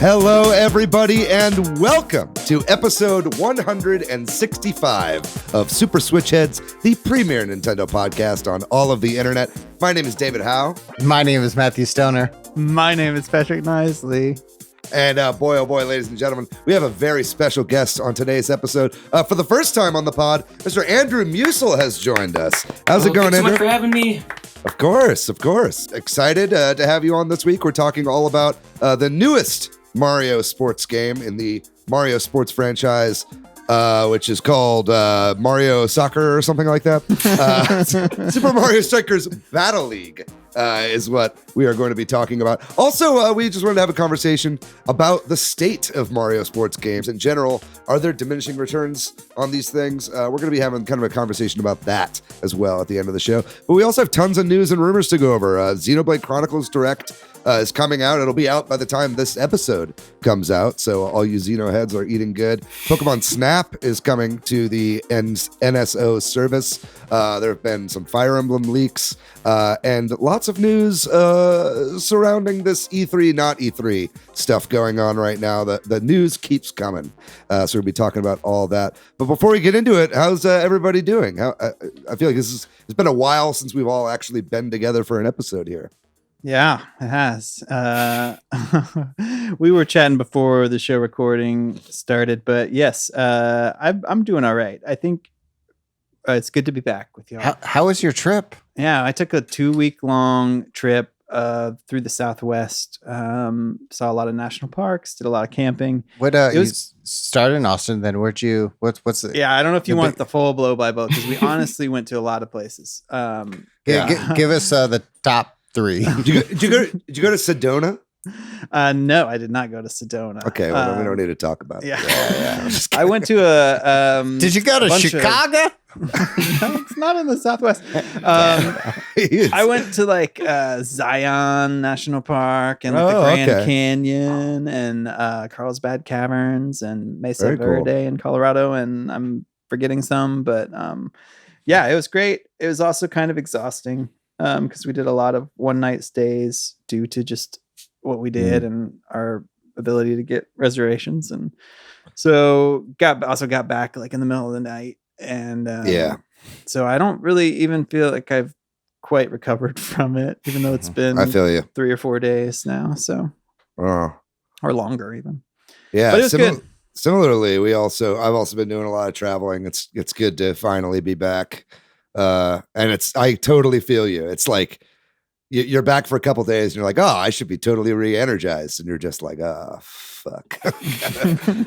Hello, everybody, and welcome to episode 165 of Super Switch Headz, the premier Nintendo podcast on all of the internet. My name is David Howe. My name is Matthew Stoner. My name is Patrick Nisley. And boy, oh boy, ladies and gentlemen, we have a very special guest on today's episode. For the first time on the pod, Mr. Andrew Musil has joined us. How's it going, Andrew? Thanks so much for having me. Of course. Excited to have you on this week. We're talking all about the newest Mario sports game in the Mario sports franchise, which is called Mario Soccer or something like that. Super Mario Strikers Battle League is what we are going to be talking about. Also, we just wanted to have a conversation about the state of Mario sports games in general. Are there diminishing returns on these things? We're going to be having kind of a conversation about that as well at the end of the show. But we also have tons of news and rumors to go over. Xenoblade Chronicles Direct is coming out. It'll be out by the time this episode comes out, so all you Xeno heads are eating good. Pokemon Snap is coming to the NSO service. There have been some Fire Emblem leaks and lots of news surrounding this E3, not E3 stuff going on right now. The news keeps coming, so we'll be talking about all that. But before we get into it, how's everybody doing? I feel like it's been a while since we've all actually been together for an episode here. Yeah, it has. We were chatting before the show recording started, but yes, I'm doing all right. I think it's good to be back with y'all. How was your trip? Yeah, I took a 2-week-long trip through the Southwest. Saw a lot of national parks, did a lot of camping. You started in Austin, then where'd you? What's the? Yeah, I don't know if you want the full blow by blow because we honestly went to a lot of places. Give us the top 3. Did you go to Sedona? No, I did not go to Sedona. Okay, well, we don't need to talk about it. Yeah. I went to a. Did you go to Chicago? No, it's not in the Southwest. I went to like Zion National Park and the Grand Canyon and Carlsbad Caverns and Mesa Verde in Colorado, and I'm forgetting some, but yeah, it was great. It was also kind of exhausting because we did a lot of one-night stays due to just what we did and our ability to get reservations, and so got back like in the middle of the night. And so I don't really even feel like I've quite recovered from it, even though it's been I feel you. 3 or 4 days now, so or longer even. Yeah, but it was good. Similarly, I've also been doing a lot of traveling. It's good to finally be back, and I totally feel you. It's like you're back for a couple days, and you're like, oh, I should be totally re-energized, and you're just like, oh, fuck,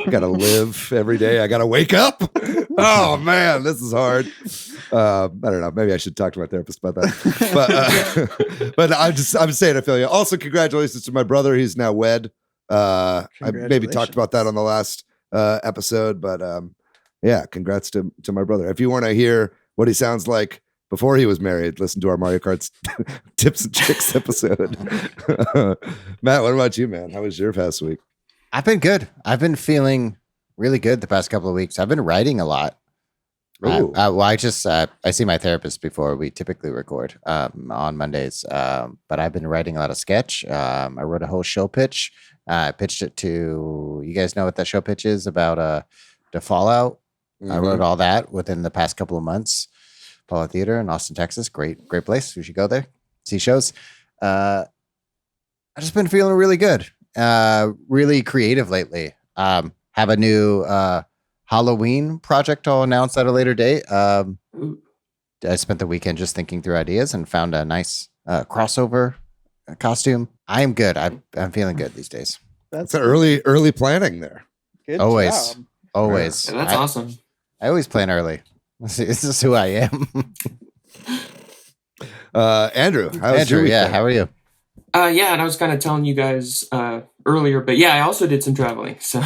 gotta live every day. I gotta wake up. Oh man, this is hard. I don't know. Maybe I should talk to my therapist about that. But I'm saying I feel you. Also, congratulations to my brother. He's now wed. I maybe talked about that on the last episode, but yeah, congrats to my brother. If you want to hear what he sounds like before he was married, listen to our Mario Kart tips and tricks episode. Matt, what about you, man? How was your past week? I've been good. I've been feeling really good the past couple of weeks. I've been writing a lot. I see my therapist before we typically record on Mondays, but I've been writing a lot of sketch. I wrote a whole show pitch. I pitched it to, you guys know what that show pitch is about the Fallout. I wrote all that within the past couple of months. Apollo Theater in Austin, Texas. Great place. We should go there, see shows. I've just been feeling really good. Really creative lately. Have a new Halloween project I'll announce at a later date. I spent the weekend just thinking through ideas and found a nice crossover costume. I am good. I'm feeling good these days. That's early planning there. Good always. job. Always. Yeah, that's awesome. I always plan early. This is who I am. Andrew, how are you? Yeah, and I was kind of telling you guys earlier, but yeah, I also did some traveling. So,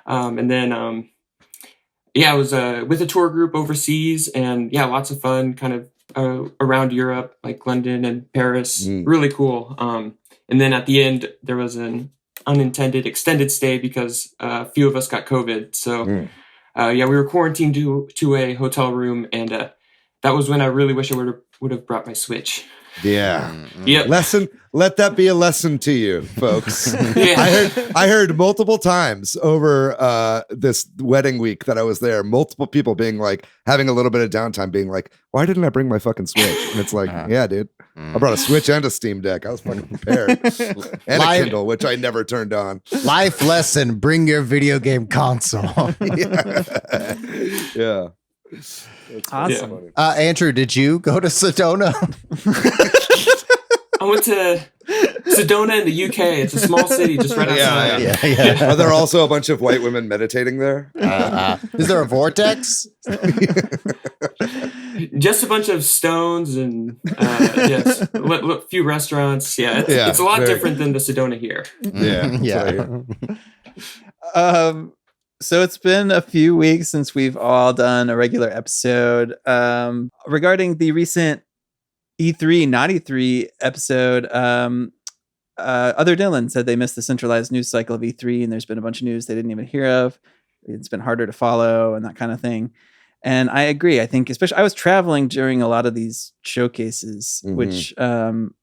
and then, I was with a tour group overseas, and yeah, lots of fun, kind of around Europe, like London and Paris. Really cool. And then at the end, there was an unintended extended stay because a few of us got COVID. So, we were quarantined to a hotel room, and that was when I really wish I would have brought my Switch. Yeah. Yep. Let that be a lesson to you, folks. I heard multiple times over this wedding week that I was there, multiple people being like, having a little bit of downtime, being like, why didn't I bring my fucking Switch? And it's like, yeah, dude. I brought a Switch and a Steam Deck. I was fucking prepared. And a Kindle, which I never turned on. Life lesson, bring your video game console. Yeah. That's awesome. Andrew, did you go to Sedona? I went to Sedona in the UK. It's a small city just right outside. Yeah. Are there also a bunch of white women meditating there? Is there a vortex? Just a bunch of stones and yes, a few restaurants. Yeah, it's a lot different than the Sedona here. Yeah. So it's been a few weeks since we've all done a regular episode. Regarding the recent E3, not E3 episode, Other Dylan said they missed the centralized news cycle of E3, and there's been a bunch of news they didn't even hear of. It's been harder to follow and that kind of thing. And I agree. I think especially I was traveling during a lot of these showcases, which them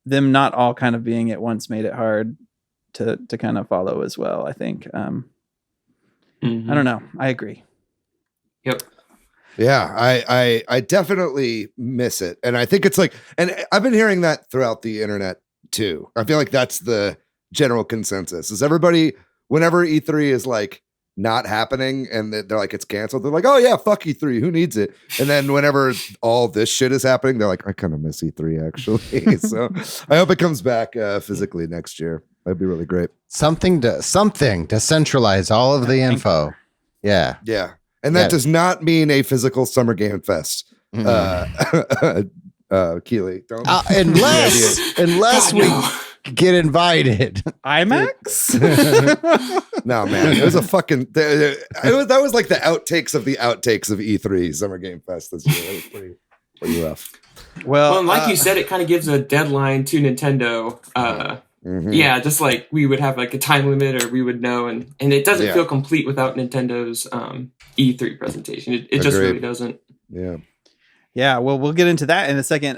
not all kind of being at once made it hard to kind of follow as well, I think. I don't know. I agree. Yep. Yeah, I definitely miss it. And I think it's like, and I've been hearing that throughout the internet too. I feel like that's the general consensus is everybody, whenever E3 is like not happening and they're like, it's canceled. They're like, oh yeah, fuck E3. Who needs it? And then whenever all this shit is happening, they're like, I kind of miss E3 actually. So I hope it comes back physically next year. That'd be really great. Something to centralize all of the info. Yeah. Yeah. And that does not mean a physical Summer Game Fest. Keely, don't. Unless we get invited. IMAX? No, man. It was a fucking. That was like the outtakes of the outtakes of E3 Summer Game Fest this year. That was pretty rough. Well, and like you said, it kind of gives a deadline to Nintendo. Yeah, just like we would have like a time limit, or we would know, and it doesn't feel complete without Nintendo's E3 presentation. It just really doesn't. Yeah. Well, we'll get into that in a second.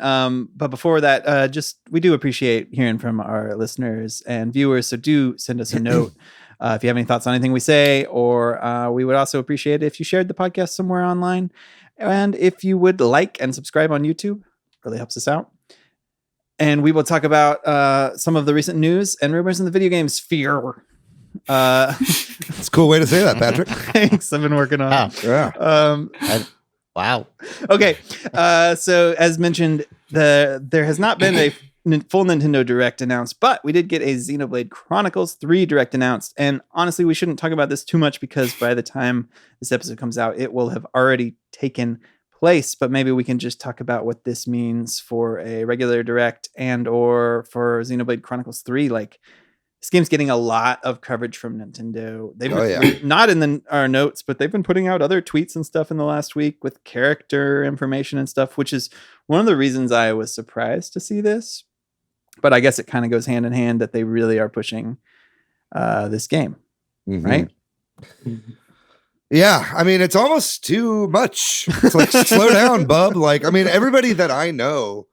But before that, we do appreciate hearing from our listeners and viewers. So do send us a note if you have any thoughts on anything we say, or we would also appreciate it if you shared the podcast somewhere online, and if you would like and subscribe on YouTube, really helps us out. And we will talk about some of the recent news and rumors in the video game sphere. It's a cool way to say that, Patrick. Thanks. I've been working on it. Yeah. Wow. Okay. So as mentioned, there has not been a full Nintendo Direct announced, but we did get a Xenoblade Chronicles 3 Direct announced. And honestly, we shouldn't talk about this too much because by the time this episode comes out, it will have already taken place, but maybe we can just talk about what this means for a regular Direct and or for Xenoblade Chronicles 3. Like, this game's getting a lot of coverage from Nintendo. They've been, not in our notes, but they've been putting out other tweets and stuff in the last week with character information and stuff, which is one of the reasons I was surprised to see this. But I guess it kind of goes hand in hand that they really are pushing this game, right? Yeah, I mean, it's almost too much. It's like, slow down, bub. Like, I mean, everybody that I know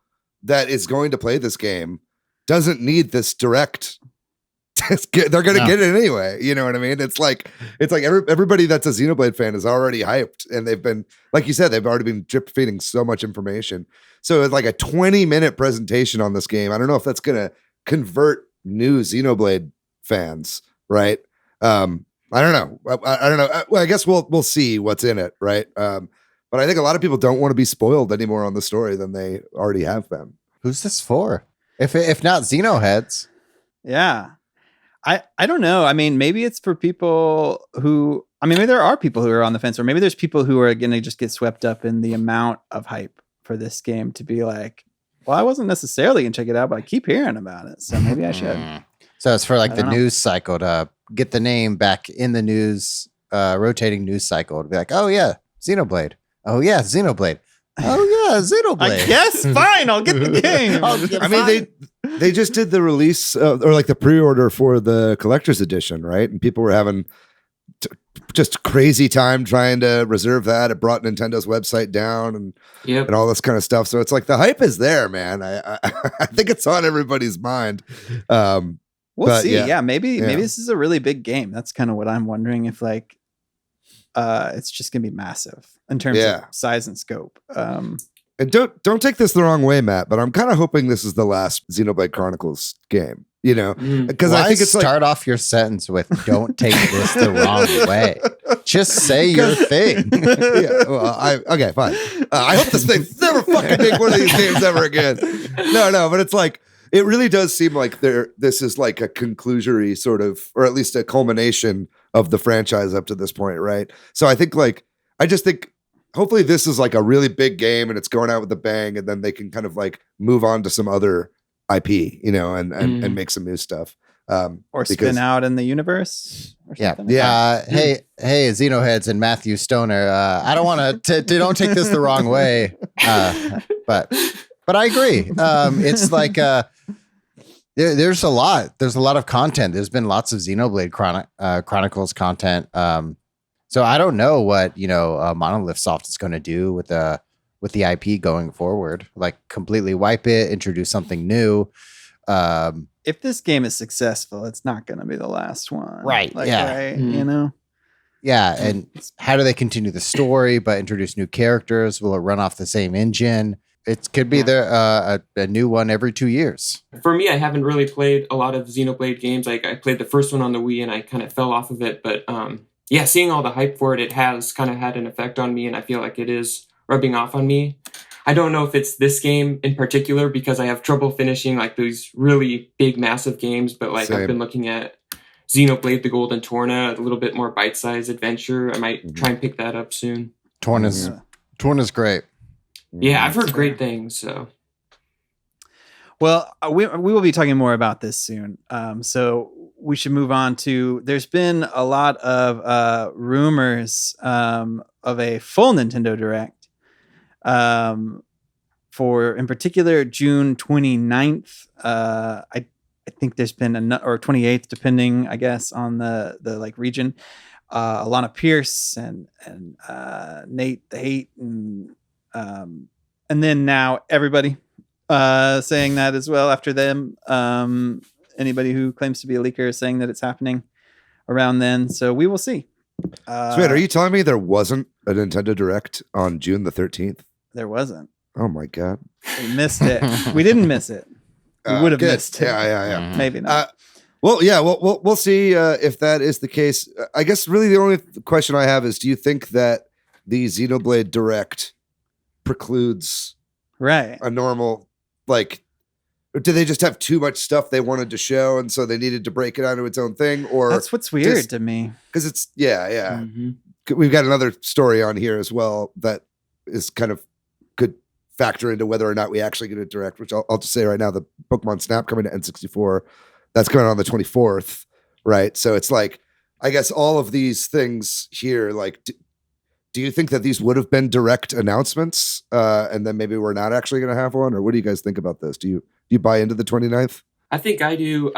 that is going to play this game doesn't need this Direct. They're going to get it anyway. You know what I mean? It's like everybody that's a Xenoblade fan is already hyped, and they've been, like you said, they've already been drip feeding so much information. So it's like a 20-minute presentation on this game. I don't know if that's going to convert new Xenoblade fans, right? I don't know. I don't know. Well, I guess we'll see what's in it, right? But I think a lot of people don't want to be spoiled any more on the story than they already have been. Who's this for? If not Xenoheads? Yeah, I don't know. I mean, maybe it's for people who. I mean, maybe there are people who are on the fence, or maybe there's people who are going to just get swept up in the amount of hype for this game to be like, well, I wasn't necessarily going to check it out, but I keep hearing about it, so maybe I should. So it's for like the news cycle to get the name back in the news, rotating news cycle to be like, oh yeah, Xenoblade. Oh yeah, Xenoblade. Oh yeah, Xenoblade. I guess fine. I'll get the game. I mean, they just did the release or like the pre-order for the collector's edition, right? And people were having just crazy time trying to reserve that. It brought Nintendo's website down and all this kind of stuff. So it's like the hype is there, man. I think it's on everybody's mind. We'll see. Yeah, maybe this is a really big game. That's kind of what I'm wondering, if like it's just gonna be massive in terms of size and scope. And don't take this the wrong way, Matt, but I'm kind of hoping this is the last Xenoblade Chronicles game. You know, because I think it's start off your sentence with "Don't take this the wrong way." Just say your thing. Okay, fine. I hope this thing never fucking make one of these games ever again. No, but it's like it really does seem like this is like a conclusory sort of, or at least a culmination of the franchise up to this point, right? So I think I just think hopefully this is like a really big game and it's going out with a bang, and then they can kind of like move on to some other IP, you know, and make some new stuff. Or spin out in the universe. Or something. Hey, Xenoheads and Matthew Stoner. I don't want to don't take this the wrong way. But I agree. It's like there's a lot of content. There's been lots of Xenoblade Chronicles content. So I don't know what, Monolith Soft is going to do with the IP going forward, like completely wipe it, introduce something new. If this game is successful, it's not going to be the last one. Right. Right. Mm-hmm. Yeah. And how do they continue the story, but introduce new characters? Will it run off the same engine? It could be a new one every 2 years. For me, I haven't really played a lot of Xenoblade games. Like I played the first one on the Wii and I kind of fell off of it. But seeing all the hype for it, it has kind of had an effect on me. And I feel like it is rubbing off on me. I don't know if it's this game in particular because I have trouble finishing like these really big, massive games. But like I've been looking at Xenoblade: The Golden Torna, a little bit more bite-sized adventure. I might try and pick that up soon. Torna's great. Yeah, I've heard great things. So, well, we will be talking more about this soon. So we should move on to. There's been a lot of rumors of a full Nintendo Direct. For in particular June 29th. I think there's been or 28th, depending, I guess, on the like region. Alana Pierce and Nate the Hate and then now everybody saying that as well after them. Anybody who claims to be a leaker is saying that it's happening around then. So we will see. So wait, are you telling me there wasn't a Nintendo Direct on June the 13th? There wasn't. Oh my God. We missed it. We didn't miss it. We would have missed it. Yeah. Maybe not. We'll see if that is the case. I guess really the only question I have is, do you think that the Xenoblade Direct precludes a normal, like, or do they just have too much stuff they wanted to show and so they needed to break it out into its own thing? Or that's what's weird to me. Because it's, we've got another story on here as well that is kind of could factor into whether or not we actually get a Direct, which I'll just say right now, the Pokemon Snap coming to N64, that's coming on the 24th, right? So it's like, I guess all of these things here, like, do you think that these would have been Direct announcements and then maybe we're not actually going to have one? Or what do you guys think about this? Do you buy into the 29th? I think I do,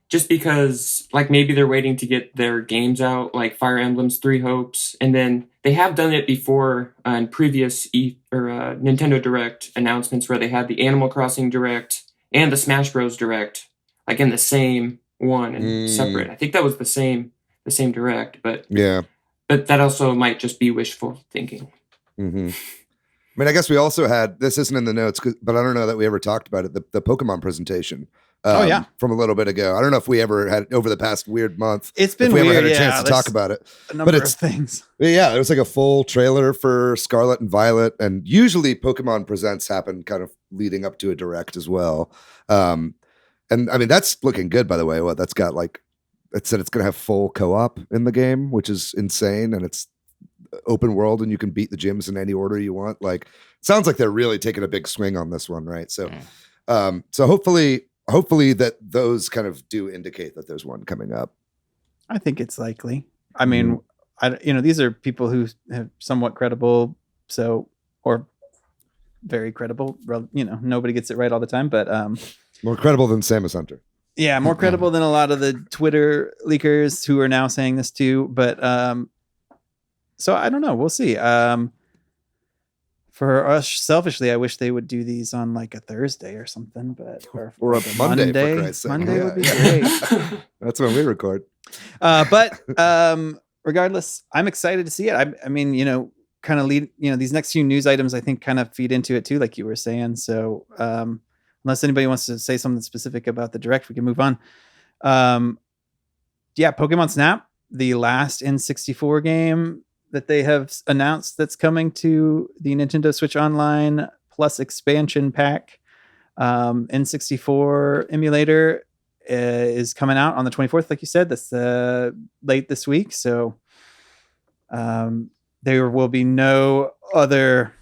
just because like maybe they're waiting to get their games out, like Fire Emblem's Three Hopes, and then they have done it before in previous Nintendo Direct announcements where they had the Animal Crossing Direct and the Smash Bros Direct like in the same one and separate. I think that was the same Direct, but that also might just be wishful thinking. Mm-hmm. I mean, I guess we also had, this isn't in the notes, but I don't know that we ever talked about it, the Pokemon presentation. From a little bit ago. I don't know if we ever had over the past weird month. It's been if we weird. Ever had a chance to talk about it. A number of things. Yeah, it was like a full trailer for Scarlet and Violet, and usually Pokemon Presents happen kind of leading up to a Direct as well. And I mean, that's looking good, by the way. That's got like, it said it's going to have full co-op in the game, which is insane, and it's open world, and you can beat the gyms in any order you want. Like, it sounds like they're really taking a big swing on this one, right? So, so hopefully that those kind of do indicate that there's one coming up. I think it's likely. I mean, these are people who have somewhat credible, or very credible. Nobody gets it right all the time, but more credible than Samus Hunter. Yeah, more credible than a lot of the Twitter leakers who are now saying this too. But so I don't know. We'll see. For us, selfishly, I wish they would do these on like a Thursday or something, but or a Monday. For Christ's sake. Monday would be great. That's when we record. But regardless, I'm excited to see it. I mean, kind of lead. These next few news items, I think, kind of feed into it too, like you were saying. So unless anybody wants to say something specific about the Direct, we can move on. Yeah, Pokemon Snap, the last N64 game that they have announced that's coming to the Nintendo Switch Online Plus expansion pack. N64 emulator is coming out on the 24th, like you said. That's late this week. So there will be no other,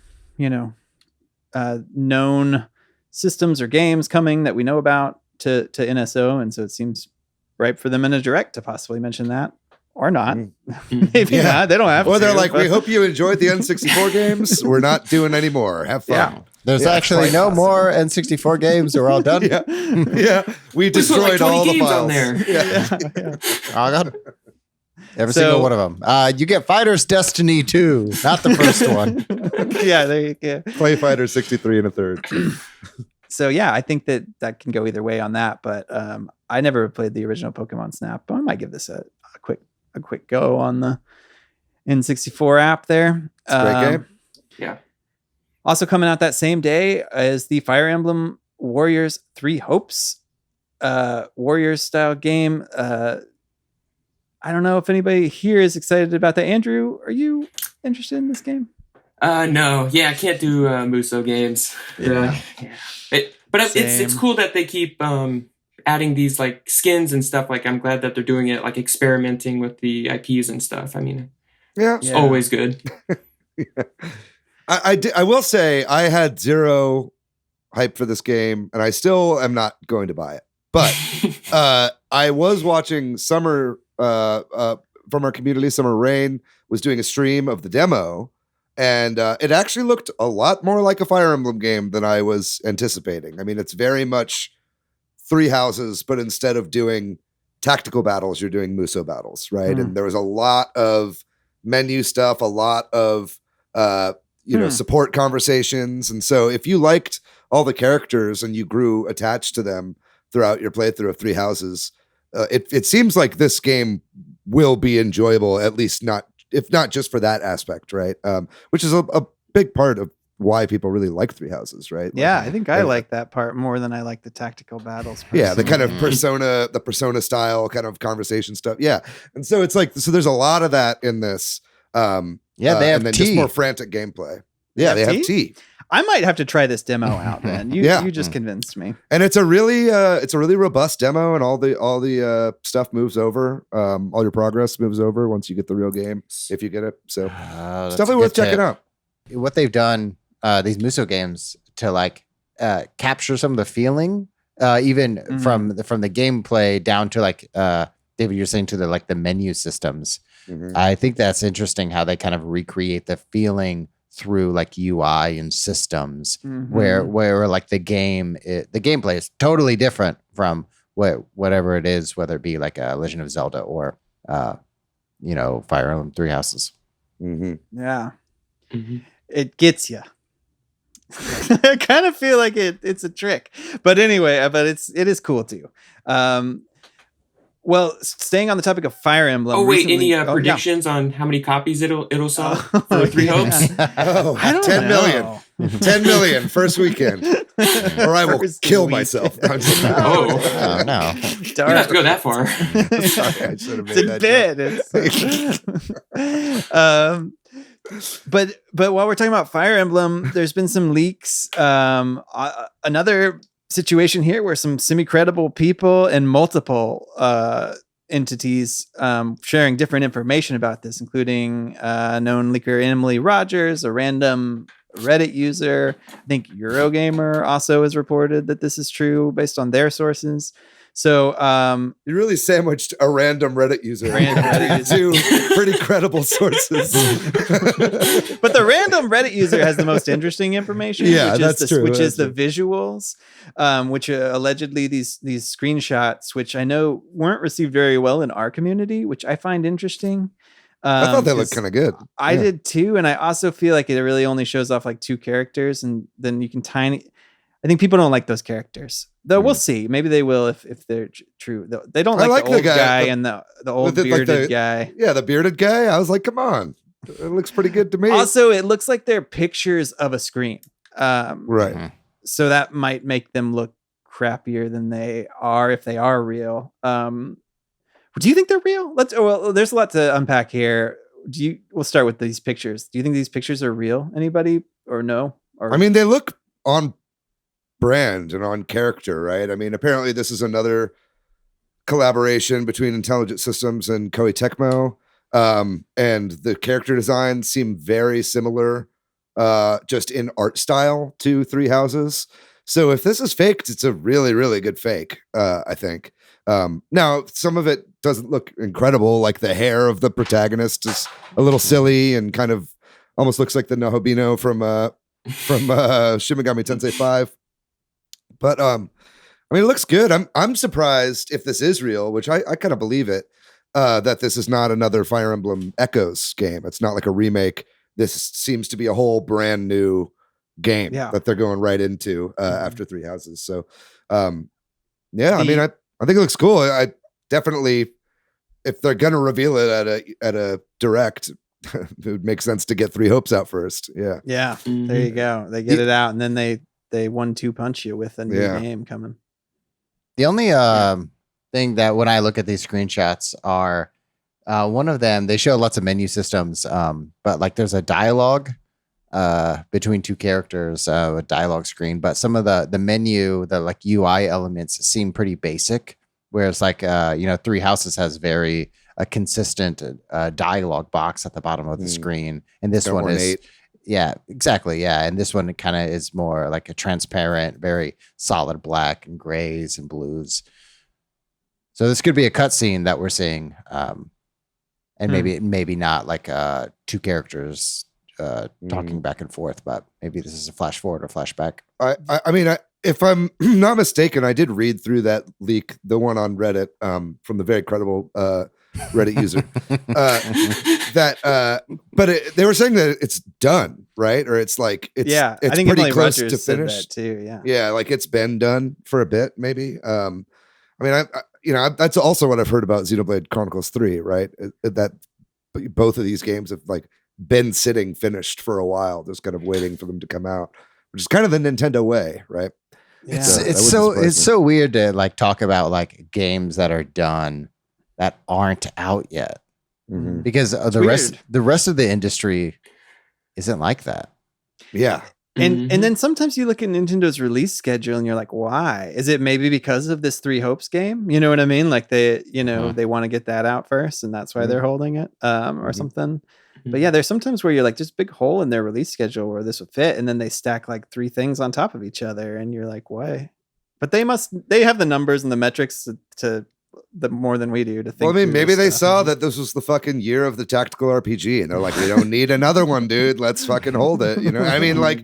known systems or games coming that we know about to NSO. And so it seems ripe for them in a Direct to possibly mention that. Or not. Maybe not. They don't have to. Or they're like, we hope you enjoyed the N64 games. We're not doing any more. Have fun. Yeah. There's actually no more N64 games. We're all done. Yeah. We destroyed all the files. On there. Oh, God. Every single one of them. You get Fighters Destiny 2, not the first one. Yeah, there you go. Play Fighters 63 and a third. So yeah, I think that can go either way on that. But I never played the original Pokemon Snap, but I might give this a quick go on the N64 app there. It's a great game. Yeah. Also coming out that same day is the Fire Emblem Warriors 3 Hopes Warriors style game. I don't know if anybody here is excited about that. Andrew, are you interested in this game? No. Yeah, I can't do Musil games. Yeah. But it's cool that they keep adding these like skins and stuff. Like, I'm glad that they're doing it, like experimenting with the IPs and stuff. I mean, it's always good. I will say I had zero hype for this game, and I still am not going to buy it. But I was watching Summer from our community. Summer Rain was doing a stream of the demo, and it actually looked a lot more like a Fire Emblem game than I was anticipating. I mean, it's very much Three Houses, but instead of doing tactical battles, you're doing Muso battles, right? And there was a lot of menu stuff, a lot of support conversations. And so if you liked all the characters and you grew attached to them throughout your playthrough of Three Houses, it seems like this game will be enjoyable, at least if not just for that aspect, right? Which is a big part of why people really like Three Houses, right? Yeah, I think I like that part more than I like the tactical battles. Personally. Yeah, the kind of persona style kind of conversation stuff. Yeah, and so it's like, so there's a lot of that in this. They have and then just more frantic gameplay. Yeah, they have tea. I might have to try this demo out, man. You just convinced me. And it's a really robust demo, and all the stuff moves over. All your progress moves over once you get the real game, if you get it. So it's definitely worth checking out. What they've done, these Muso games, to like capture some of the feeling, even from the gameplay down to like David, you're saying to the menu systems. I think that's interesting how they kind of recreate the feeling through like UI and systems, where like the gameplay is totally different from whatever it is, whether it be like a Legend of Zelda or Fire Emblem Three Houses. Yeah, it gets you. I kind of feel like it's a trick, but anyway, it is cool too. Well, staying on the topic of Fire Emblem. Oh wait, any predictions on how many copies it'll sell for Three Hopes? I don't 10 know. million. 10 million first weekend, or I will kill myself. No, no. You don't have to go that far. Sorry, I should have made that joke. But while we're talking about Fire Emblem, there's been some leaks. Another situation here where some semi-credible people and multiple entities sharing different information about this, including known leaker Emily Rogers, a random Reddit user. I think Eurogamer also has reported that this is true based on their sources. So you really sandwiched a random Reddit user. Two pretty credible sources. But the random Reddit user has the most interesting information. Yeah, which that's is true. Which is the visuals, which allegedly these screenshots, which I know weren't received very well in our community, which I find interesting. I thought they looked kind of good. I did too, and I also feel like it really only shows off like 2 characters, and then you can I think people don't like those characters, though. We'll see. Maybe they will if they're true. They don't like the old guy and the old bearded guy. Yeah, the bearded guy. I was like, come on, it looks pretty good to me. Also, it looks like they're pictures of a screen, right? So that might make them look crappier than they are if they are real. Do you think they're real? Well, there's a lot to unpack here. We'll start with these pictures. Do you think these pictures are real? Anybody or no? Or I mean, they look on brand and on character, right? I mean, apparently this is another collaboration between Intelligent Systems and Koei Tecmo, and the character designs seem very similar, just in art style to Three Houses. So if this is faked, it's a really, really good fake, I think. Now, some of it doesn't look incredible, like the hair of the protagonist is a little silly and kind of almost looks like the Nohobino from Shin Megami Tensei 5. But I mean, it looks good. I'm surprised if this is real, which I kind of believe it, that this is not another Fire Emblem Echoes game. It's not like a remake. This seems to be a whole brand new game that they're going right into after Three Houses. So, I mean, I think it looks cool. I definitely, if they're gonna reveal it at a direct, it would make sense to get Three Hopes out first. Yeah. There you go. They get it out, and then they 1-2 punch you with a new game coming. The only thing that when I look at these screenshots are one of them, they show lots of menu systems, but like there's a dialogue between 2 characters, a dialogue screen, but some of the menu, the like UI elements seem pretty basic, whereas like Three Houses has very consistent dialogue box at the bottom of the screen, and this one is ornate. Yeah, exactly. Yeah, and this one kind of is more like a transparent, very solid black and grays and blues. So this could be a cutscene that we're seeing, and maybe not like 2 characters talking back and forth, but maybe this is a flash forward or flashback. I mean, if I'm not mistaken, I did read through that leak, the one on Reddit, from the very credible Reddit user, they were saying that it's done, right? Or it's like it's I think pretty Emily close Rogers to said finish that too. Yeah, like it's been done for a bit, maybe. I mean, that's also what I've heard about Xenoblade Chronicles 3, right? That both of these games have like been sitting finished for a while, just kind of waiting for them to come out, which is kind of the Nintendo way, right? Yeah. It's so weird to like talk about like games that are done that aren't out yet, because the rest of the industry isn't like that. Yeah. And then sometimes you look at Nintendo's release schedule and you're like, why? Is it maybe because of this Three Hopes game? You know what I mean? Like they want to get that out first, and that's why they're holding it, or something. But yeah, there's sometimes where you're like, just big hole in their release schedule where this would fit, and then they stack like 3 things on top of each other, and you're like, why? But they have the numbers and the metrics to the more than we do to think. Well, I mean, maybe they saw that this was the fucking year of the tactical RPG, and they're like, we don't need another one, dude. Let's fucking hold it. You know, I mean, like,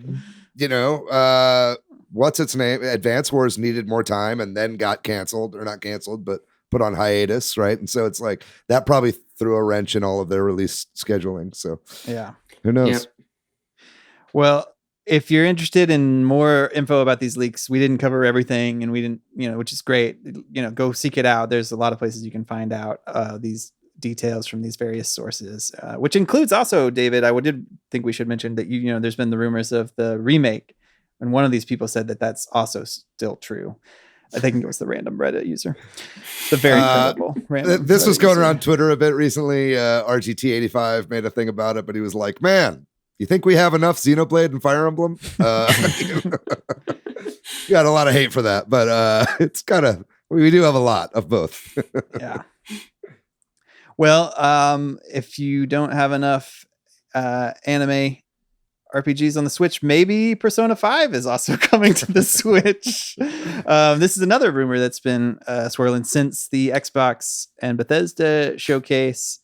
what's its name? Advance Wars needed more time and then got canceled, or not canceled, but put on hiatus, right? And so it's like that probably threw a wrench in all of their release scheduling. So yeah, who knows? Yep. Well, if you're interested in more info about these leaks, we didn't cover everything, and we didn't, which is great. Go seek it out. There's a lot of places you can find out these details from these various sources, which includes also, David, I did think we should mention that there's been the rumors of the remake, and one of these people said that that's also still true. I think it was the random Reddit user. The very credible random this Reddit was going user. around Twitter a bit recently. RGT85 made a thing about it, but he was like, man, you think we have enough Xenoblade and Fire Emblem? Got a lot of hate for that, but it's kind of, we do have a lot of both. Yeah. Well, if you don't have enough anime RPGs on the Switch. Maybe Persona 5 is also coming to the Switch. This is another rumor that's been swirling since the Xbox and Bethesda showcase,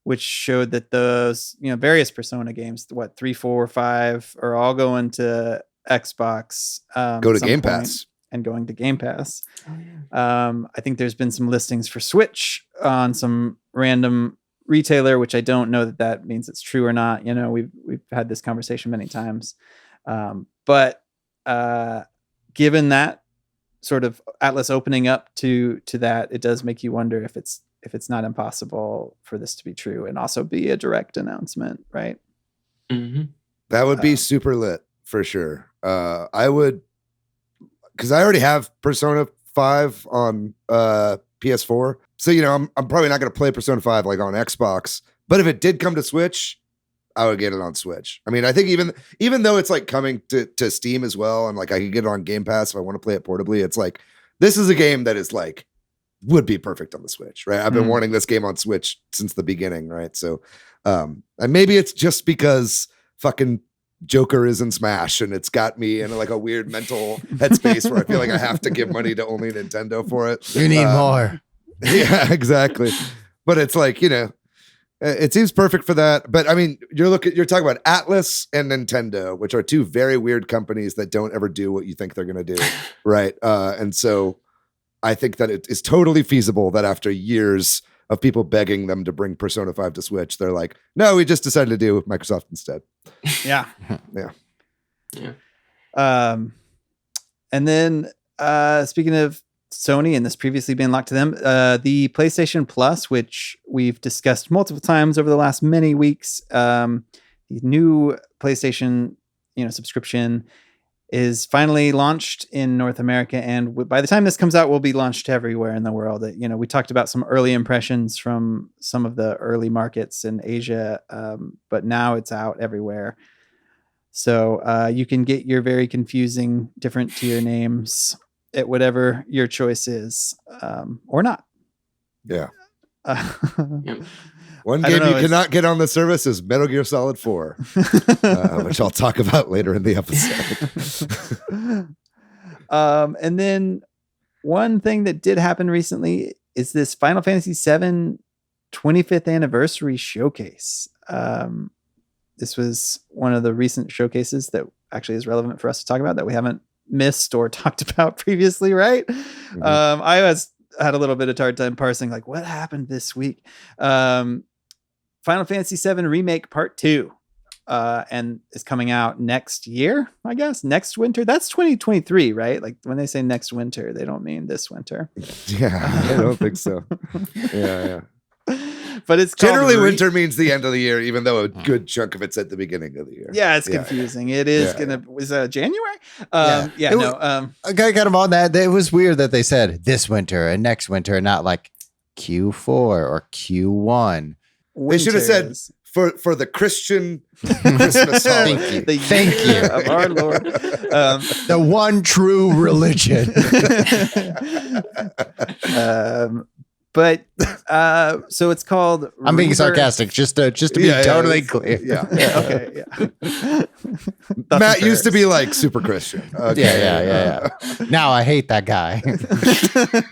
which showed that those, various Persona games, 3, 4, 5, are all going to Xbox. Go to Game Pass. And going to Game Pass. I think there's been some listings for Switch on some random retailer, which I don't know that means it's true or not. We've had this conversation many times. But given that sort of Atlas opening up to that, it does make you wonder if it's not impossible for this to be true and also be a direct announcement, right? Mm-hmm. That would be super lit for sure. I would, because I already have Persona 5 on PS4. So, I'm probably not going to play Persona 5 like on Xbox. But if it did come to Switch, I would get it on Switch. I mean, I think even though it's like coming to Steam as well, and like I could get it on Game Pass if I want to play it portably, it's like, this is a game that is like, would be perfect on the Switch, right? I've been wanting this game on Switch since the beginning, right? So, and maybe it's just because fucking Joker is in Smash and it's got me in like a weird mental headspace where I feel like I have to give money to only Nintendo for it. You need more. Yeah, exactly. But it's like, it seems perfect for that. But I mean, you're talking about Atlas and Nintendo, which are two very weird companies that don't ever do what you think they're going to do. Right. And so I think that it is totally feasible that after years of people begging them to bring Persona 5 to Switch, they're like, no, we just decided to do it with Microsoft instead. Yeah. Yeah. And then speaking of Sony and this previously being locked to them, the PlayStation Plus, which we've discussed multiple times over the last many weeks, the new PlayStation, subscription is finally launched in North America, and by the time this comes out, will be launched everywhere in the world. We talked about some early impressions from some of the early markets in Asia, but now it's out everywhere. So you can get your very confusing different tier names at whatever your choice is, or not. Yeah. Yep. One game you cannot get on the service is Metal Gear Solid 4, which I'll talk about later in the episode. And then one thing that did happen recently is this Final Fantasy VII 25th anniversary showcase. This was one of the recent showcases that actually is relevant for us to talk about that we haven't missed or talked about previously, right? Mm-hmm. I had a little bit of hard time parsing like what happened this week. Final Fantasy VII Remake Part 2 and is coming out next year, I guess. Next winter. That's 2023, right? Like when they say next winter, they don't mean this winter. Yeah, I don't think so. Yeah. But it's generally winter means the end of the year, even though a good chunk of it's at the beginning of the year. Yeah, it's confusing. It is was January? I got them on that. It was weird that they said this winter and next winter, and not like Q4 or Q1. They should have said for the Christian Christmas holiday. Thank you of our Lord. The one true religion. But so it's called. I'm being sarcastic, just to be totally clear. Yeah. Okay. Yeah. Matt used to be like super Christian. Okay. Yeah. Now I hate that guy.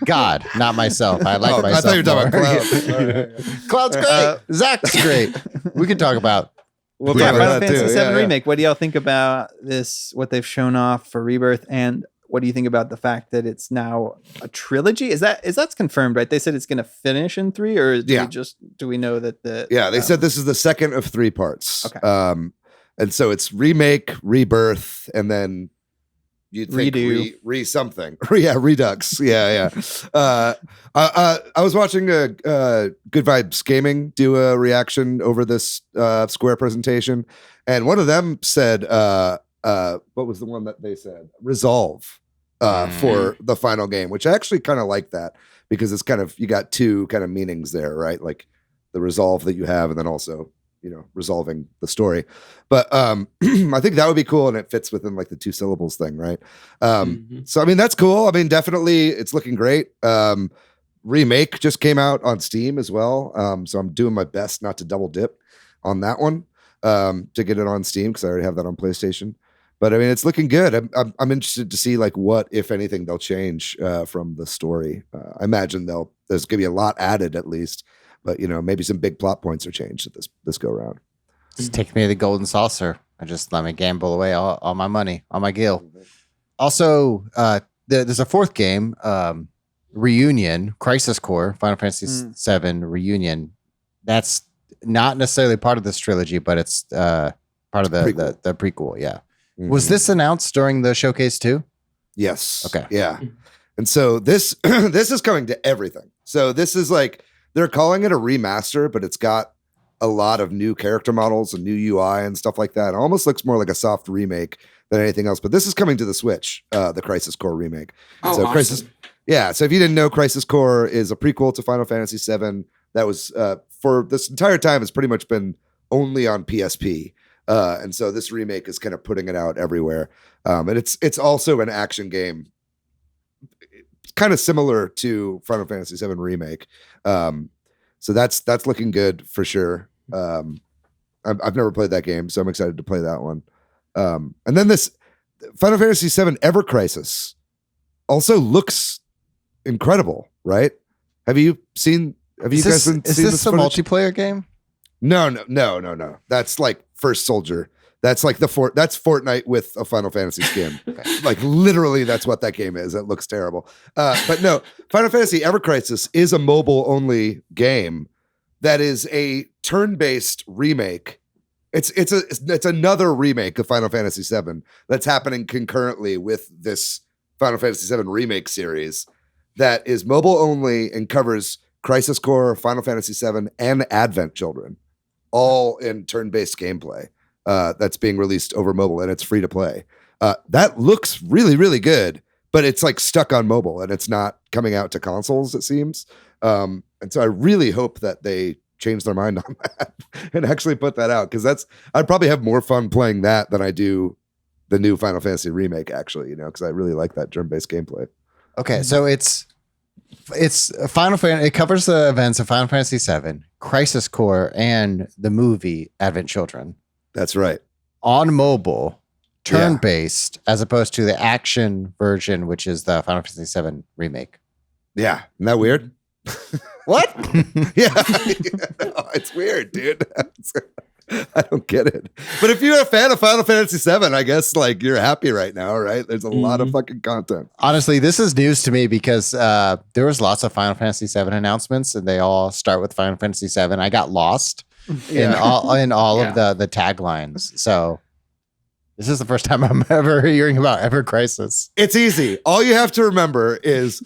God, not myself. I like myself. I thought you were talking about Cloud. Cloud's great. Zach's great. We can talk about. Well, Final Fantasy VII Remake. What do y'all think about this? What they've shown off for Rebirth, and what do you think about the fact that it's now a trilogy? Is that's confirmed, right? They said it's going to finish in 3, or do we know that they said this is the second of 3 parts. Okay. And so it's remake, rebirth, and then you'd think redo something. Redux. Yeah. I was watching Good Vibes Gaming do a reaction over this Square presentation, and one of them said, what was the one that they said? Resolve for the final game, which I actually kind of like that, because it's kind of, you got 2 kind of meanings there, right? Like the resolve that you have, and then also, resolving the story. But I think that would be cool, and it fits within like the 2 syllables thing, right? So I mean, that's cool. I mean, definitely it's looking great. Remake just came out on Steam as well. So I'm doing my best not to double dip on that one. to get it on Steam because I already have that on PlayStation. But I mean, it's looking good. I'm interested to see like what, if anything, they'll change from the story. I imagine there's gonna be a lot added at least, but maybe some big plot points are changed at this go round. Just take me to the golden saucer and just let me gamble away all my money, all my gil. Also, there's a fourth game, Reunion, Crisis Core, Final Fantasy VII Reunion. That's not necessarily part of this trilogy, but it's part of the prequel. Yeah. Mm-hmm. Was this announced during the showcase too? Yes. Okay. Yeah. And so this this is coming to everything. So this is like, they're calling it a remaster, but it's got a lot of new character models and new UI and stuff like that. It almost looks more like a soft remake than anything else. But this is coming to the Switch, the Crisis Core remake. Oh, so awesome. So if you didn't know, Crisis Core is a prequel to Final Fantasy VII that was for this entire time has pretty much been only on PSP. And so this remake is kind of putting it out everywhere. And it's also an action game, kind of similar to Final Fantasy VII Remake. So that's looking good for sure. I've never played that game, so I'm excited to play that one. And then this Final Fantasy VII Ever Crisis also looks incredible, right? Have you guys seen? Is this a multiplayer game? No. That's like First Soldier. That's like that's Fortnite with a Final Fantasy skin. Okay. Like literally, that's what that game is. It looks terrible. But no, Final Fantasy Ever Crisis is a mobile-only game that is a turn-based remake. It's another remake of Final Fantasy VII that's happening concurrently with this Final Fantasy VII remake series that is mobile-only and covers Crisis Core, Final Fantasy VII, and Advent Children, all in turn-based gameplay. That's being released over mobile, and it's free to play. That looks really, really good, but it's like stuck on mobile, and it's not coming out to consoles, it seems. And so I really hope that they change their mind on that and actually put that out, because I'd probably have more fun playing that than I do the new Final Fantasy remake, actually, because I really like that turn-based gameplay. Okay, so it's Final Fantasy. It covers the events of Final Fantasy VII, Crisis Core, and the movie Advent Children. That's right. On mobile, turn-based, as opposed to the action version, which is the Final Fantasy VII remake. Yeah. Isn't that weird? What? Yeah. No, it's weird, dude. I don't get it. But if you're a fan of Final Fantasy VII, I guess like you're happy right now, right? There's a lot of fucking content. Honestly, this is news to me because there was lots of Final Fantasy VII announcements, and they all start with Final Fantasy VII. I got lost in all of the taglines. So this is the first time I'm ever hearing about Ever Crisis. It's easy. All you have to remember is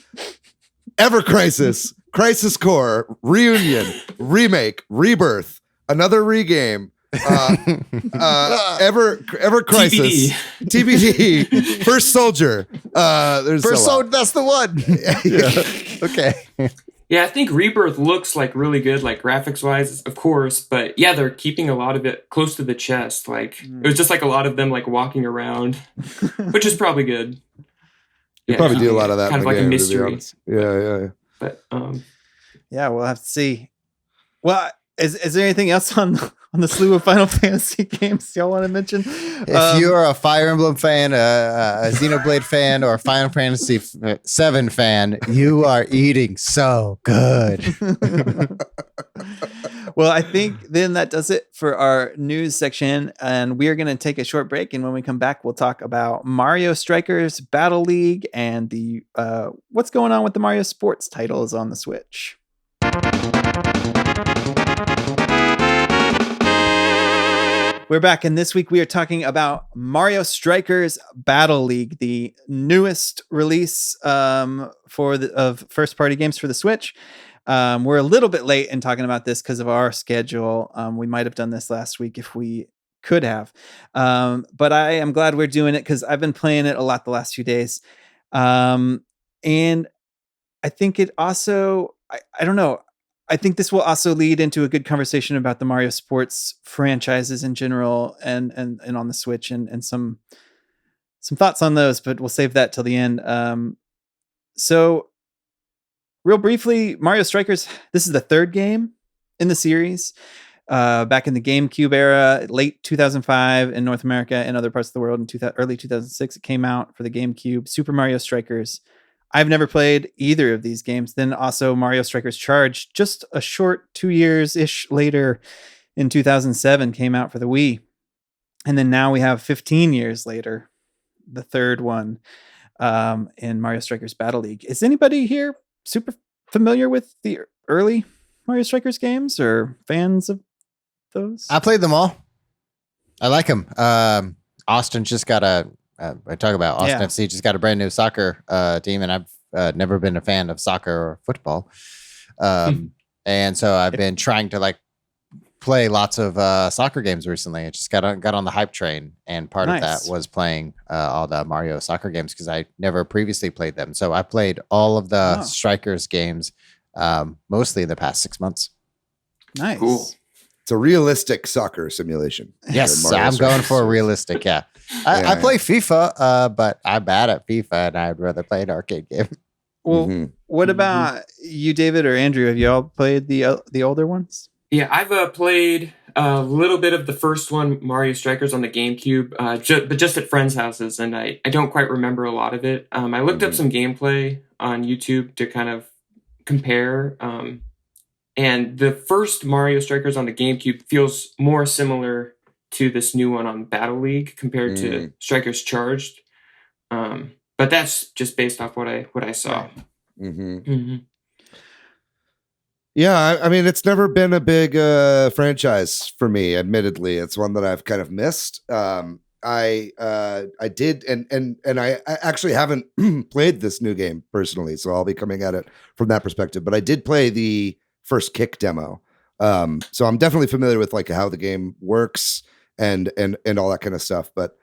Ever Crisis, Crisis Core, Reunion, Remake, Rebirth, another regame, Ever Crisis, TBD, First Soldier. There's First Soldier, that's the one. Yeah. Okay. Yeah, I think Rebirth looks like really good, like graphics wise, of course. But yeah, they're keeping a lot of it close to the chest. Like it was just like a lot of them like walking around, which is probably good. You probably do a lot of that. Kind of like a mystery. Yeah. But yeah, we'll have to see. Well, is there anything else on the slew of Final Fantasy games y'all want to mention? If you're a Fire Emblem fan, a Xenoblade fan, or a Final Fantasy VII fan, you are eating so good. Well, I think then that does it for our news section, and we are going to take a short break. And when we come back, we'll talk about Mario Strikers Battle League and the what's going on with the Mario Sports titles on the Switch. We're back, and this week we are talking about Mario Strikers Battle League, the newest release of first-party games for the Switch. We're a little bit late in talking about this because of our schedule. We might have done this last week if we could have, but I am glad we're doing it because I've been playing it a lot the last few days, and I think it also, I don't know. I think this will also lead into a good conversation about the Mario Sports franchises in general and on the Switch and some thoughts on those, but we'll save that till the end. So real briefly, Mario Strikers, this is the third game in the series. back in the GameCube era, late 2005 in North America and other parts of the world. In early 2006, it came out for the GameCube. Super Mario Strikers. I've never played either of these games. Then also Mario Strikers Charge, just a short 2 years-ish later in 2007, came out for the Wii. And then now we have 15 years later, the third one in Mario Strikers Battle League. Is anybody here super familiar with the early Mario Strikers games or fans of those? I played them all. I like them. Austin just got I talk about Austin FC just got a brand new soccer team, and I've never been a fan of soccer or football. And so I've been trying to like play lots of soccer games recently. I just got on the hype train, and part of that was playing all the Mario soccer games because I never previously played them. So I played all of the Strikers games mostly in the past 6 months. Nice. Cool. It's a realistic soccer simulation. Yes, I'm going for a realistic. Yeah, I play FIFA, but I'm bad at FIFA, and I'd rather play an arcade game. Well, what about you, David or Andrew? Have you all played the older ones? Yeah, I've played a little bit of the first one, Mario Strikers, on the GameCube, but just at friends' houses, and I don't quite remember a lot of it. I looked up some gameplay on YouTube to kind of compare, and the first Mario Strikers on the GameCube feels more similar to this new one on Battle League compared to Strikers Charged, but that's just based off what I saw. Yeah, I mean, it's never been a big franchise for me. Admittedly, it's one that I've kind of missed. I did, and I actually haven't played this new game personally, so I'll be coming at it from that perspective. But I did play the first Kick demo, so I'm definitely familiar with like how the game works and all that kind of stuff. But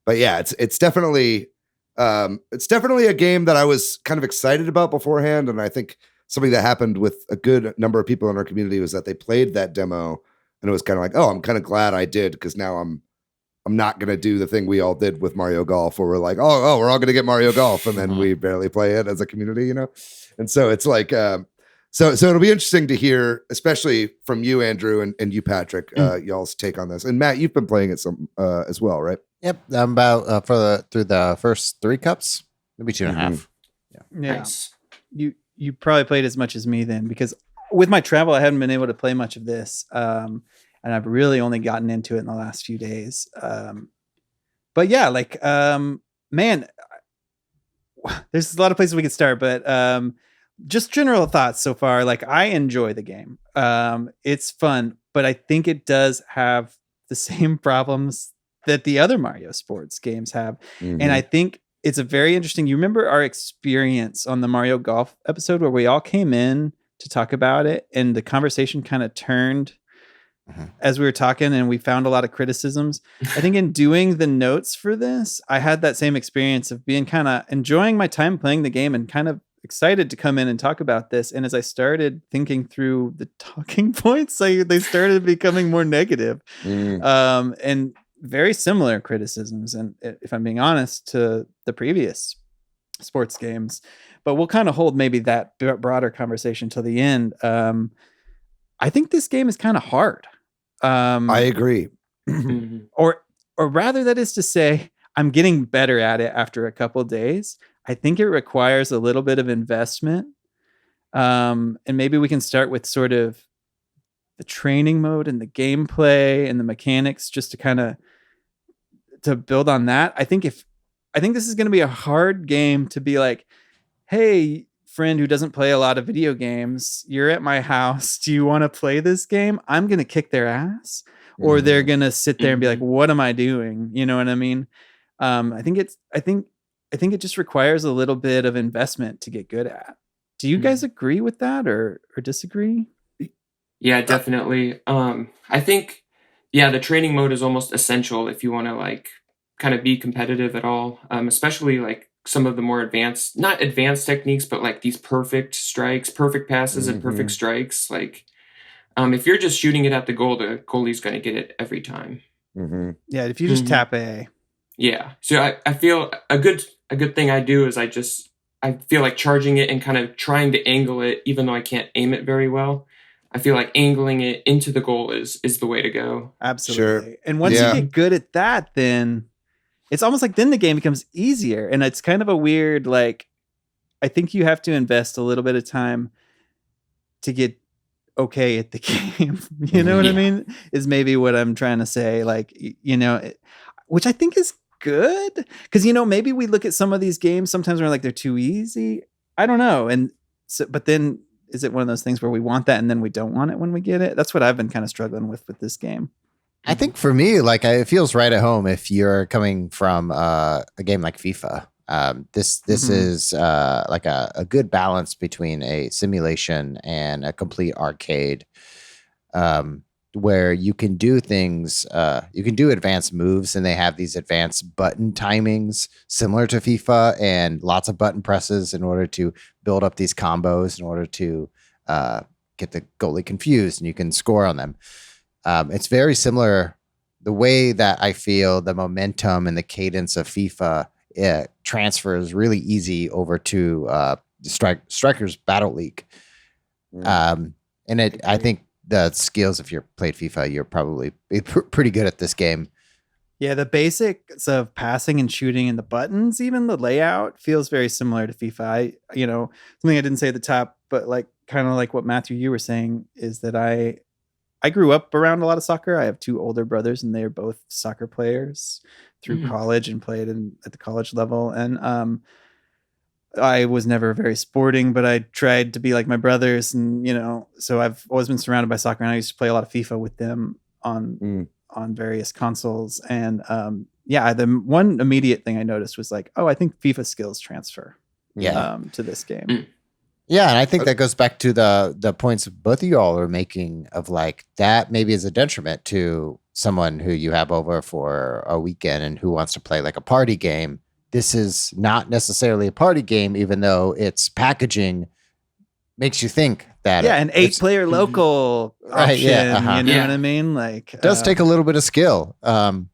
yeah, it's definitely a game that I was kind of excited about beforehand, and I think something that happened with a good number of people in our community was that they played that demo and it was kind of like, oh, I'm kind of glad I did, because now I'm not going to do the thing we all did with Mario Golf where we're like, oh, we're all going to get Mario Golf, and then we barely play it as a community, you know? And so it's like, so it'll be interesting to hear, especially from you, Andrew, and you, Patrick, y'all's take on this. And Matt, you've been playing it some as well, right? Yep, I'm about through the first 3 cups, maybe 2.5. Yeah. Nice. You probably played as much as me then, because with my travel, I haven't been able to play much of this. And I've really only gotten into it in the last few days. But yeah, like, man, there's a lot of places we could start, but just general thoughts so far. Like, I enjoy the game. It's fun, but I think it does have the same problems that the other Mario sports games have. And I think it's a very interesting. You remember our experience on the Mario Golf episode where we all came in to talk about it, and the conversation kind of turned as we were talking, and we found a lot of criticisms. I think in doing the notes for this, I had that same experience of being kind of enjoying my time playing the game and kind of excited to come in and talk about this. And as I started thinking through the talking points, they started becoming more negative. And very similar criticisms, and if I'm being honest, to the previous sports games, but we'll kind of hold maybe that broader conversation till the end. I think this game is kind of hard. I agree. or rather, that is to say, I'm getting better at it after a couple days. I think it requires a little bit of investment. And maybe we can start with sort of the training mode and the gameplay and the mechanics, just to kind of to build on that. I think this is going to be a hard game to be like, hey, friend who doesn't play a lot of video games, you're at my house. Do you want to play this game? I'm going to kick their ass, or they're going to sit there and be like, what am I doing? You know what I mean? I think it just requires a little bit of investment to get good at. Do you guys agree with that or disagree? Yeah, definitely. I think, the training mode is almost essential if you want to like kind of be competitive at all, especially like some of the more not advanced techniques, but like these perfect strikes, perfect passes, and perfect strikes. Like, if you're just shooting it at the goal, the goalie's going to get it every time. Yeah, if you just tap A. Yeah. So I feel a good thing I do is I feel like charging it and kind of trying to angle it, even though I can't aim it very well. I feel like angling it into the goal is the way to go. Absolutely. Sure. And once you get good at that, then it's almost like then the game becomes easier. And it's kind of a weird, like, I think you have to invest a little bit of time to get okay at the game. You know what I mean? Is maybe what I'm trying to say. Like, you know, which I think is good. Because, you know, maybe we look at some of these games, sometimes we're like, they're too easy. I don't know. And so, but then is it one of those things where we want that and then we don't want it when we get it? That's what I've been kind of struggling with this game. I think for me, like it feels right at home if you're coming from a game like FIFA. This is like a good balance between a simulation and a complete arcade, where you can do things, you can do advanced moves, and they have these advanced button timings similar to FIFA, and lots of button presses in order to build up these combos in order to get the goalie confused, and you can score on them. It's very similar. The way that I feel the momentum and the cadence of FIFA transfers really easy over to Strikers Battle League. And I think the skills, if you're played FIFA, you're probably pretty good at this game. Yeah, the basics of passing and shooting and the buttons, even the layout feels very similar to FIFA. Something I didn't say at the top, but like kind of like what Matthew, you were saying, is that I grew up around a lot of soccer. I have two older brothers, and they are both soccer players through college and played at the college level. And I was never very sporting, but I tried to be like my brothers. And, so I've always been surrounded by soccer, and I used to play a lot of FIFA with them on various consoles. And the one immediate thing I noticed was like, I think FIFA skills transfer to this game. Yeah, and I think that goes back to the points both of y'all are making of like that maybe is a detriment to someone who you have over for a weekend and who wants to play like a party game. This is not necessarily a party game, even though its packaging makes you think that. Yeah, an 8-player local option, you know what I mean? Like, it does take a little bit of skill. And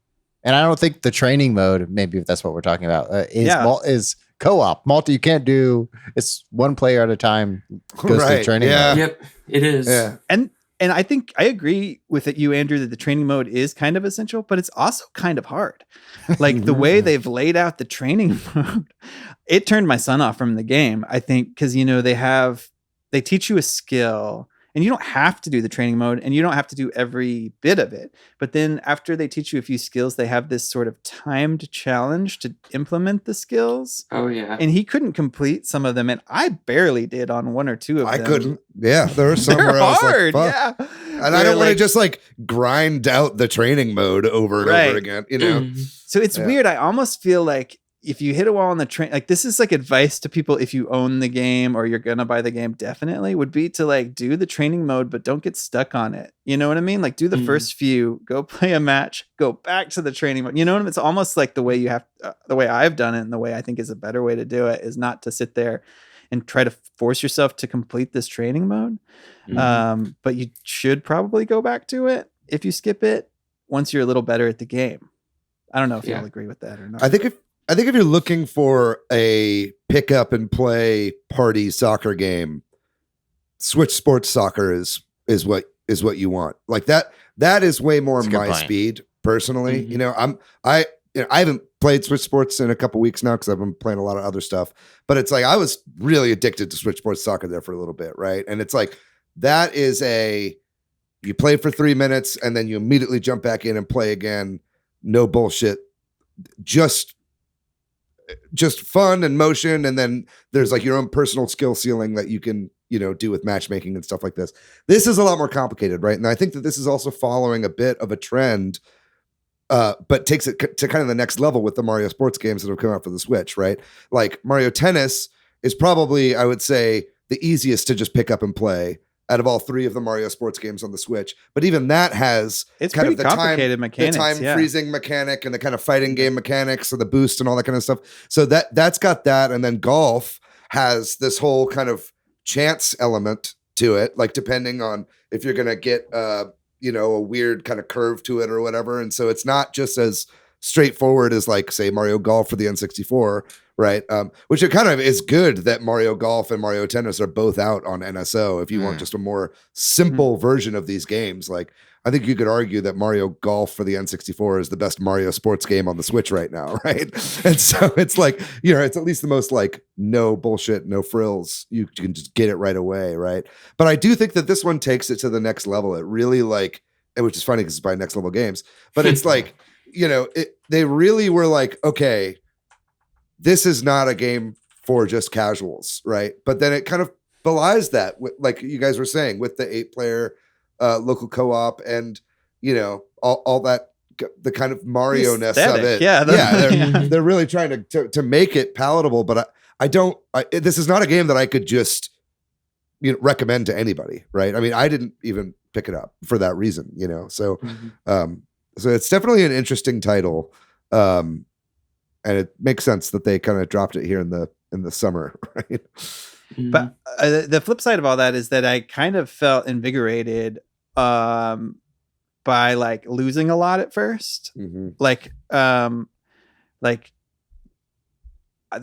I don't think the training mode, maybe if that's what we're talking about, is co-op. Multi you can't do. It's one player at a time. Goes through training mode. Yep, it is. Yeah. And I think I agree with you, Andrew, that the training mode is kind of essential, but it's also kind of hard. Like the way they've laid out the training mode, it turned my son off from the game. I think because they teach you a skill. And you don't have to do the training mode, and you don't have to do every bit of it. But then after they teach you a few skills, they have this sort of timed challenge to implement the skills. Oh, yeah. And he couldn't complete some of them, and I barely did on one or two of them. I couldn't. Yeah, there were some where I was like, fuck. Yeah. And I don't want to just like grind out the training mode over and over again, So it's weird. I almost feel like if you hit a wall on the train, like this is like advice to people if you own the game or you're gonna buy the game, definitely would be to like do the training mode, but don't get stuck on it. You know what I mean? Like do the first few, go play a match, go back to the training mode. You know what I mean? It's almost like the way you have, the way I've done it, and the way I think is a better way to do it is not to sit there and try to force yourself to complete this training mode. But you should probably go back to it if you skip it once you're a little better at the game. I don't know if you'll agree with that or not. I think if you're looking for a pick up and play party soccer game, Switch Sports Soccer is what you want. Like that is way more my speed personally. I haven't played Switch Sports in a couple weeks now because I've been playing a lot of other stuff. But it's like I was really addicted to Switch Sports Soccer there for a little bit, right? And it's like that is you play for 3 minutes and then you immediately jump back in and play again. No bullshit. Just fun and motion, and then there's like your own personal skill ceiling that you can do with matchmaking and stuff like this. This is a lot more complicated, right? And I think that this is also following a bit of a trend, but takes it to kind of the next level with the Mario sports games that have come out for the Switch, right? Like Mario Tennis is probably, I would say, the easiest to just pick up and play out of all three of the Mario sports games on the Switch. But even that has kind of the complicated mechanics, the time freezing mechanic and the kind of fighting game mechanics and the boost and all that kind of stuff. So that's got that. And then golf has this whole kind of chance element to it, like depending on if you're going to get, a weird kind of curve to it or whatever. And so it's not just as straightforward as like, say, Mario Golf for the N64, right? Which it kind of is good that Mario Golf and Mario Tennis are both out on NSO. If you want just a more simple version of these games, like I think you could argue that Mario Golf for the N64 is the best Mario sports game on the Switch right now, right? And so it's like, it's at least the most like no bullshit, no frills. You can just get it right away, right? But I do think that this one takes it to the next level. It really like, which is funny because it's by Next Level Games, but it's like, they really were like, okay, this is not a game for just casuals, right? But then it kind of belies that, like you guys were saying, with the 8-player local co-op and all that, the kind of Mario-ness of it. They're really trying to make it palatable. But this is not a game that I could just recommend to anybody, right? I mean, I didn't even pick it up for that reason, So, so it's definitely an interesting title, and it makes sense that they kind of dropped it here in the summer, right? But the flip side of all that is that I kind of felt invigorated by like losing a lot at first. Like the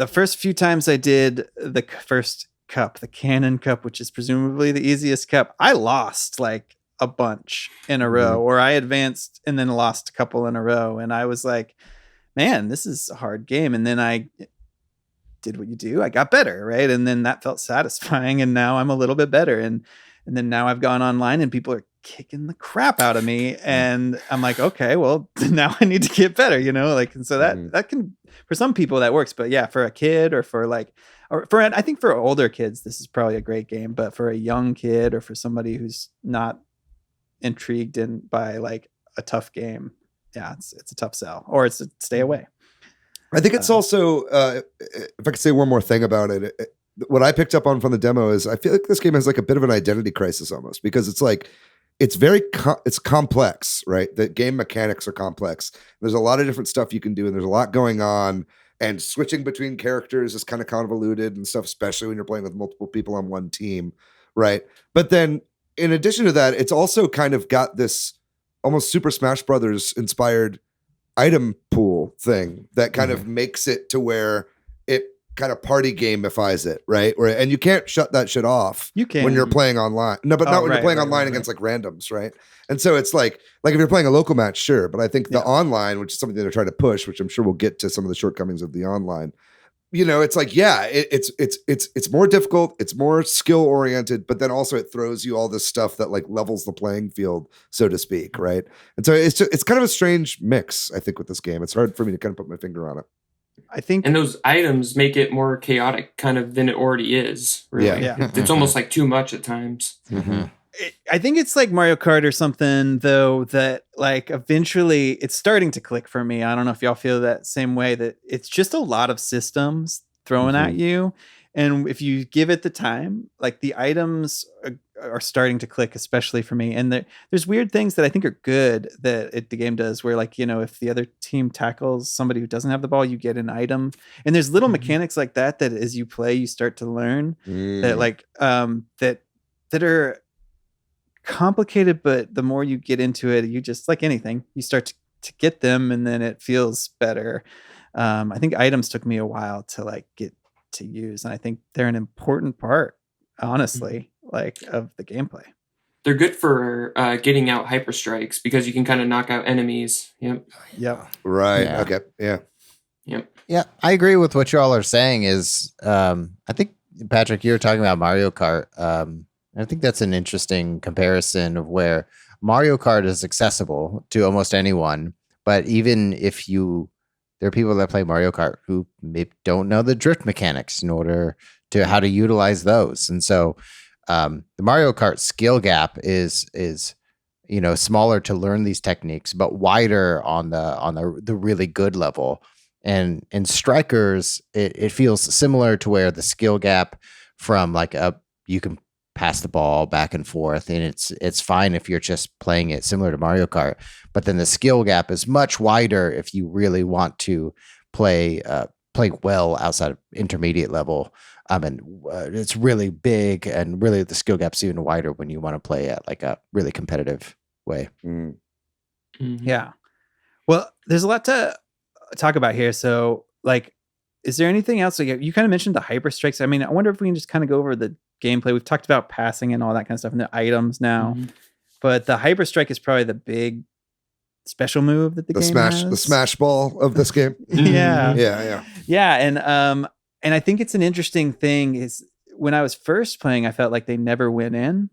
first few times I did the first cup, the Cannon Cup, which is presumably the easiest cup, I lost like a bunch in a row, or I advanced and then lost a couple in a row, and I was like, man, this is a hard game. And then I did what you do, I got better, right? And then that felt satisfying, and now I'm a little bit better, and then now I've gone online and people are kicking the crap out of me, and I'm like, okay, well, now I need to get better, like, and so that can, for some people that works, but yeah, for a kid or for I think for older kids this is probably a great game, but for a young kid or for somebody who's not intrigued by like a tough game, it's a tough sell, or it's a stay away. I think it's also, if I could say one more thing about it, what I picked up on from the demo is I feel like this game has like a bit of an identity crisis almost, because it's like, it's very, it's complex, right? The game mechanics are complex. There's a lot of different stuff you can do, and there's a lot going on, and switching between characters is kind of convoluted and stuff, especially when you're playing with multiple people on one team, right? But then in addition to that, it's also kind of got this almost Super Smash Brothers inspired item pool thing that kind of makes it to where it kind of party gamifies it, right? And you can't shut that shit off. You can when you're playing online. No, but not when you're playing online against like randoms, right? And so it's like if you're playing a local match, sure. But I think the online, which is something that they're trying to push, which I'm sure we'll get to some of the shortcomings of the online. It's like, it's more difficult, it's more skill oriented, but then also it throws you all this stuff that like levels the playing field, so to speak, right? And so it's kind of a strange mix, I think, with this game. It's hard for me to kind of put my finger on it. I think, and those items make it more chaotic kind of than it already is. Really. Yeah. It's almost like too much at times. I think it's like Mario Kart or something, though, that like eventually it's starting to click for me. I don't know if y'all feel that same way, that it's just a lot of systems thrown at you. And if you give it the time, like the items are starting to click, especially for me. And there's weird things that I think are good that the game does, where like, if the other team tackles somebody who doesn't have the ball, you get an item. And there's little mechanics like that as you play, you start to learn that like that are complicated, but the more you get into it, you just, like anything, you start to get them, and then it feels better. I think items took me a while to like get to use, and I think they're an important part, honestly, like of the gameplay. They're good for getting out hyper strikes, because you can kind of knock out enemies. Yep. Right. Yeah. Okay. Yeah. Yep. Yeah, I agree with what you all are saying. Is I think, Patrick, you were talking about Mario Kart. I think that's an interesting comparison of where Mario Kart is accessible to almost anyone. But even if there are people that play Mario Kart who maybe don't know the drift mechanics in order to how to utilize those. And so the Mario Kart skill gap is smaller to learn these techniques, but wider on the really good level. And in Strikers, it feels similar to where the skill gap from like you can pass the ball back and forth, and it's fine if you're just playing it similar to Mario Kart. But then the skill gap is much wider if you really want to play well outside of intermediate level. And it's really big, and really the skill gap's even wider when you want to play at like a really competitive way. Yeah. Well, there's a lot to talk about here. So, like, is there anything else? Like, you kind of mentioned the hyper strikes. I mean, I wonder if we can just kind of go over the gameplay. We've talked about passing and all that kind of stuff and the items now, but the hyper strike is probably the big special move that the game has. The smash ball of this game. Yeah. And I think it's an interesting thing is when I was first playing, I felt like they never went in.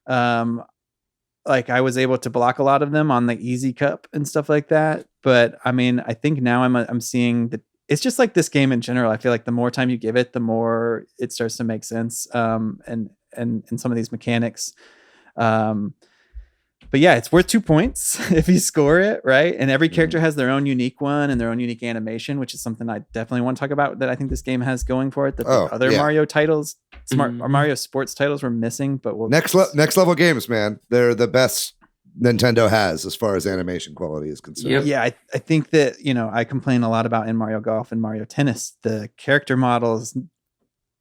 Like I was able to block a lot of them on the easy cup and stuff like that. But I mean, I think now I'm seeing that it's just like this game in general. I feel like the more time you give it, the more it starts to make sense. And some of these mechanics. But yeah, it's worth 2 points if you score it, right? And every character has their own unique one and their own unique animation, which is something I definitely want to talk about that I think this game has going for it that the other Mario titles, Mario sports titles were missing. But next level games, man. They're the best Nintendo has as far as animation quality is concerned. Yep. Yeah, I think that, I complain a lot about in Mario Golf and Mario Tennis, the character models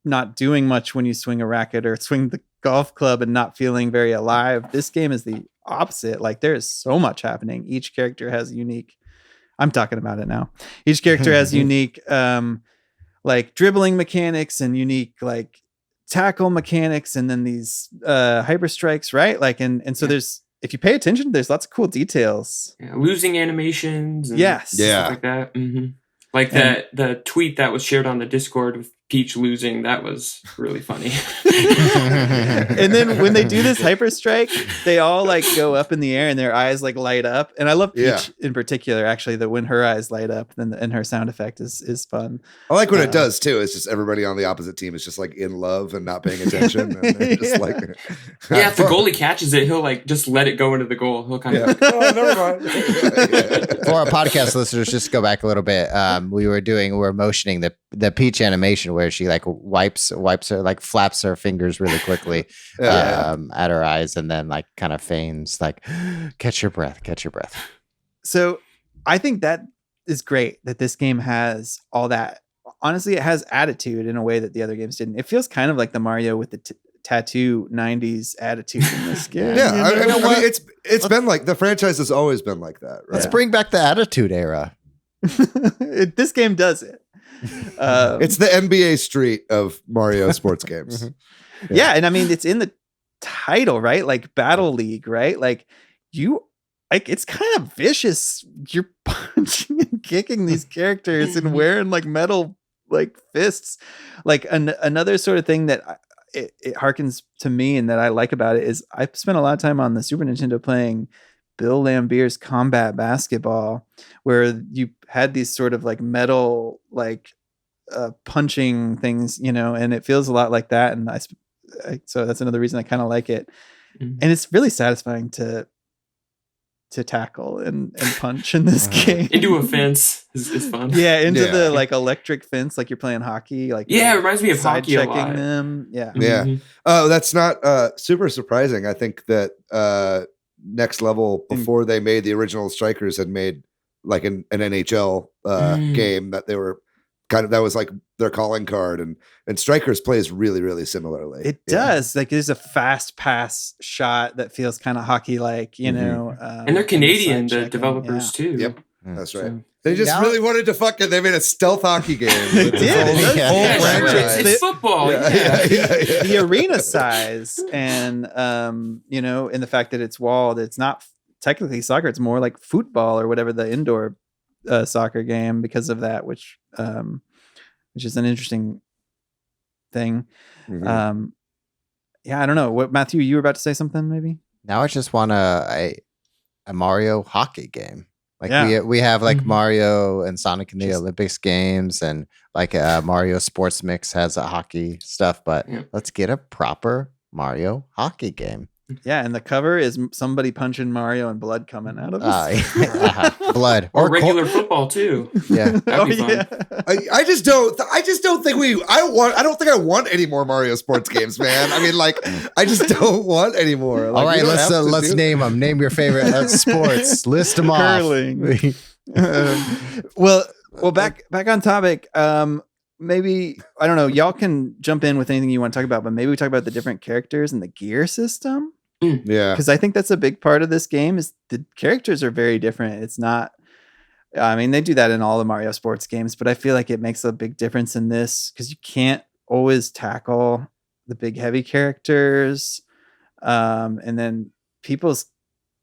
not doing much when you swing a racket or swing the golf club and not feeling very alive. This game is the opposite. Like there is so much happening. Each character has unique, I'm talking about it now. Each character has unique like dribbling mechanics and unique like tackle mechanics and then these hyper strikes, right? Like and so there's, if you pay attention, there's lots of cool details. Yeah, losing animations and yes. stuff like that. Like the tweet that was shared on the Discord with Peach losing, that was really funny. And then when they do this hyper strike, they all like go up in the air and their eyes like light up. And I love Peach in particular, actually, that when her eyes light up, then and her sound effect is fun. I like what it does too. It's just everybody on the opposite team is just like in love and not paying attention. And they're just like, if the goalie catches it, he'll like just let it go into the goal. He'll kind of like, oh, never mind. For our podcast listeners, just go back a little bit. We were motioning the Peach animation where she like wipes her, like flaps her fingers really quickly at her eyes and then like kind of feigns like catch your breath. So I think that is great that this game has all that. Honestly, it has attitude in a way that the other games didn't. It feels kind of like the Mario with the tattoo 90s attitude in this game. I mean, it's been like the franchise has always been like that. Right? Let's bring back the attitude era. This game does it. It's the NBA Street of Mario sports games. Yeah, and I mean it's in the title, right? Like Battle League, right? Like it's kind of vicious. You're punching and kicking these characters and wearing like metal like fists. Like another sort of thing that it harkens to me and that I like about it is I spent a lot of time on the Super Nintendo playing Bill Lambier's Combat Basketball, where you had these sort of like metal, like punching things, and it feels a lot like that. And so that's another reason I kind of like it. And it's really satisfying to tackle and punch in this game. Into a fence is fun. Yeah, into the like electric fence, like you're playing hockey. Like it reminds me of hockey a lot. Them. Yeah. Yeah. Oh, that's not super surprising. I think that Next Level, before they made the original Strikers, had made like an NHL game that they were that was like their calling card, and Strikers plays really, really similarly. It does. Like there's a fast pass shot that feels kind of hockey like, and they're Canadian, the developers too. Yep. That's right. They just really wanted to they made a stealth hockey game. They did. It's football. The arena size and, and the fact that it's walled, it's not technically soccer. It's more like football or whatever the indoor soccer game because of that, which is an interesting thing. I don't know. What, Matthew, you were about to say something maybe? Now I just want a Mario hockey game. Like we have like Mario and Sonic in the Olympics games, and like Mario Sports Mix has a hockey stuff, but let's get a proper Mario hockey game. Yeah, and the cover is somebody punching Mario and blood coming out of his blood or regular football too. Yeah, that'd be fun. Yeah. I just don't think I don't think I want any more Mario sports games, man. I mean, like, I just don't want any more. Like, all right, let's name them. Name your favorite sports. List them Curling. Well, back on topic. Maybe, I don't know, y'all can jump in with anything you want to talk about, but maybe we talk about the different characters and the gear system. Yeah. Because I think that's a big part of this game is the characters are very different. It's not, I mean, they do that in all the Mario sports games, but I feel like it makes a big difference in this because you can't always tackle the big heavy characters. And then people's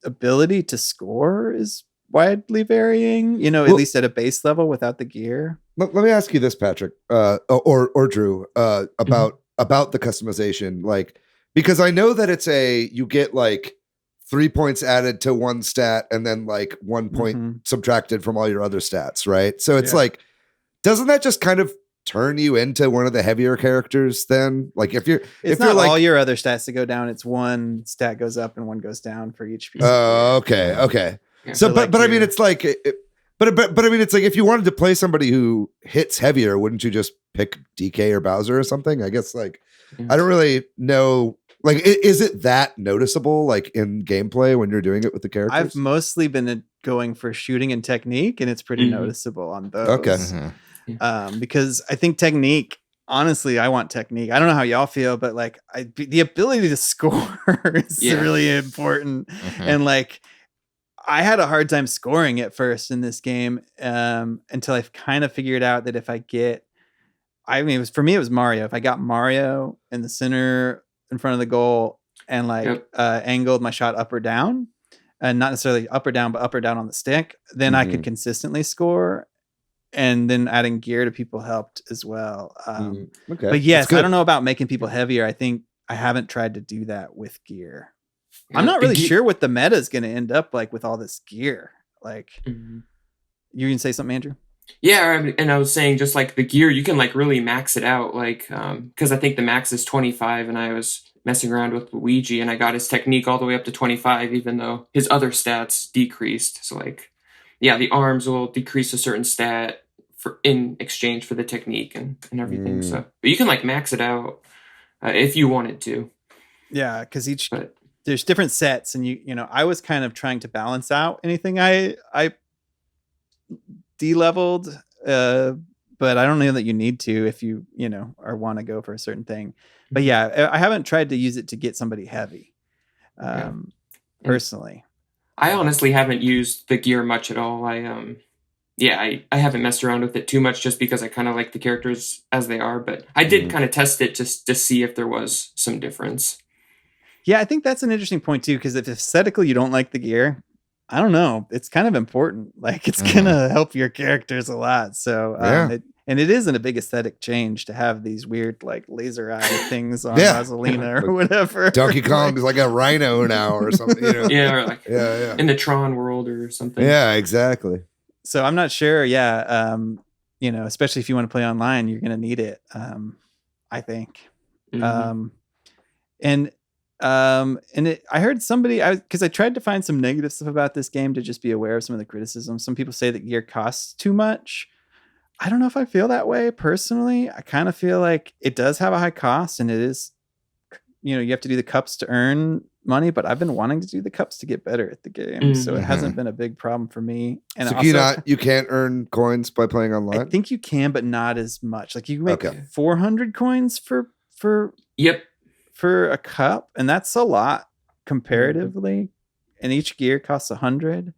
ability to score is widely varying, at least at a base level without the gear. Let me ask you this, Patrick, or Drew, about the customization, like, because I know that you get like 3 points added to one stat and then like 1 point subtracted from all your other stats, right? So it's like, doesn't that just kind of turn you into one of the heavier characters then? Like if you're like all your other stats to go down, it's one stat goes up and one goes down for each piece. Okay. Yeah. So but I mean it's like but I mean it's like if you wanted to play somebody who hits heavier, wouldn't you just pick DK or Bowser or something? I guess like I don't really know. Like, is it that noticeable, like in gameplay when you're doing it with the characters? I've mostly been going for shooting and technique, and it's pretty noticeable on those. Okay. Because I think technique, honestly, I want technique. I don't know how y'all feel, but like the ability to score is really important. And like, I had a hard time scoring at first in this game until I kind of figured out that if I get, for me, it was Mario. If I got Mario in the center in front of the goal and angled my shot up or down, and not necessarily up or down, but up or down on the stick, then I could consistently score. And then adding gear to people helped as well. But yes, I don't know about making people heavier. I think I haven't tried to do that with gear. I'm not really sure what the meta is going to end up like with all this gear. Like, you can say something, Andrew? Yeah, and I was saying just like the gear, you can like really max it out. Like, because I think the max is 25, and I was messing around with Luigi, and I got his technique all the way up to 25, even though his other stats decreased. So like, yeah, the arms will decrease a certain stat in exchange for the technique and everything. So, but you can like max it out if you wanted to. Yeah, because there's different sets, and I was kind of trying to balance out anything I de-leveled, but I don't know that you need to if you or want to go for a certain thing. But yeah, I haven't tried to use it to get somebody heavy, personally. I honestly haven't used the gear much at all. I haven't messed around with it too much just because I kind of like the characters as they are, but I did kind of test it just to see if there was some difference. Yeah, I think that's an interesting point too, because if aesthetically you don't like the gear, I don't know, it's kind of important. Like it's gonna help your characters a lot. So it isn't a big aesthetic change to have these weird like laser eye things on Rosalina or whatever. Donkey Kong is like a rhino now or something. Yeah, or like in the Tron world or something. Yeah, exactly. So I'm not sure. Yeah, especially if you want to play online, you're gonna need it. I think. I heard somebody, because I tried to find some negative stuff about this game to just be aware of some of the criticism. Some people say that gear costs too much. I don't know if I feel that way personally. I kind of feel like it does have a high cost, and it is, you have to do the cups to earn money, but I've been wanting to do the cups to get better at the game. So it hasn't been a big problem for me. And so you can't earn coins by playing online? I think you can, but not as much. Like you can make 400 coins for a cup, and that's a lot comparatively. And each gear costs 100.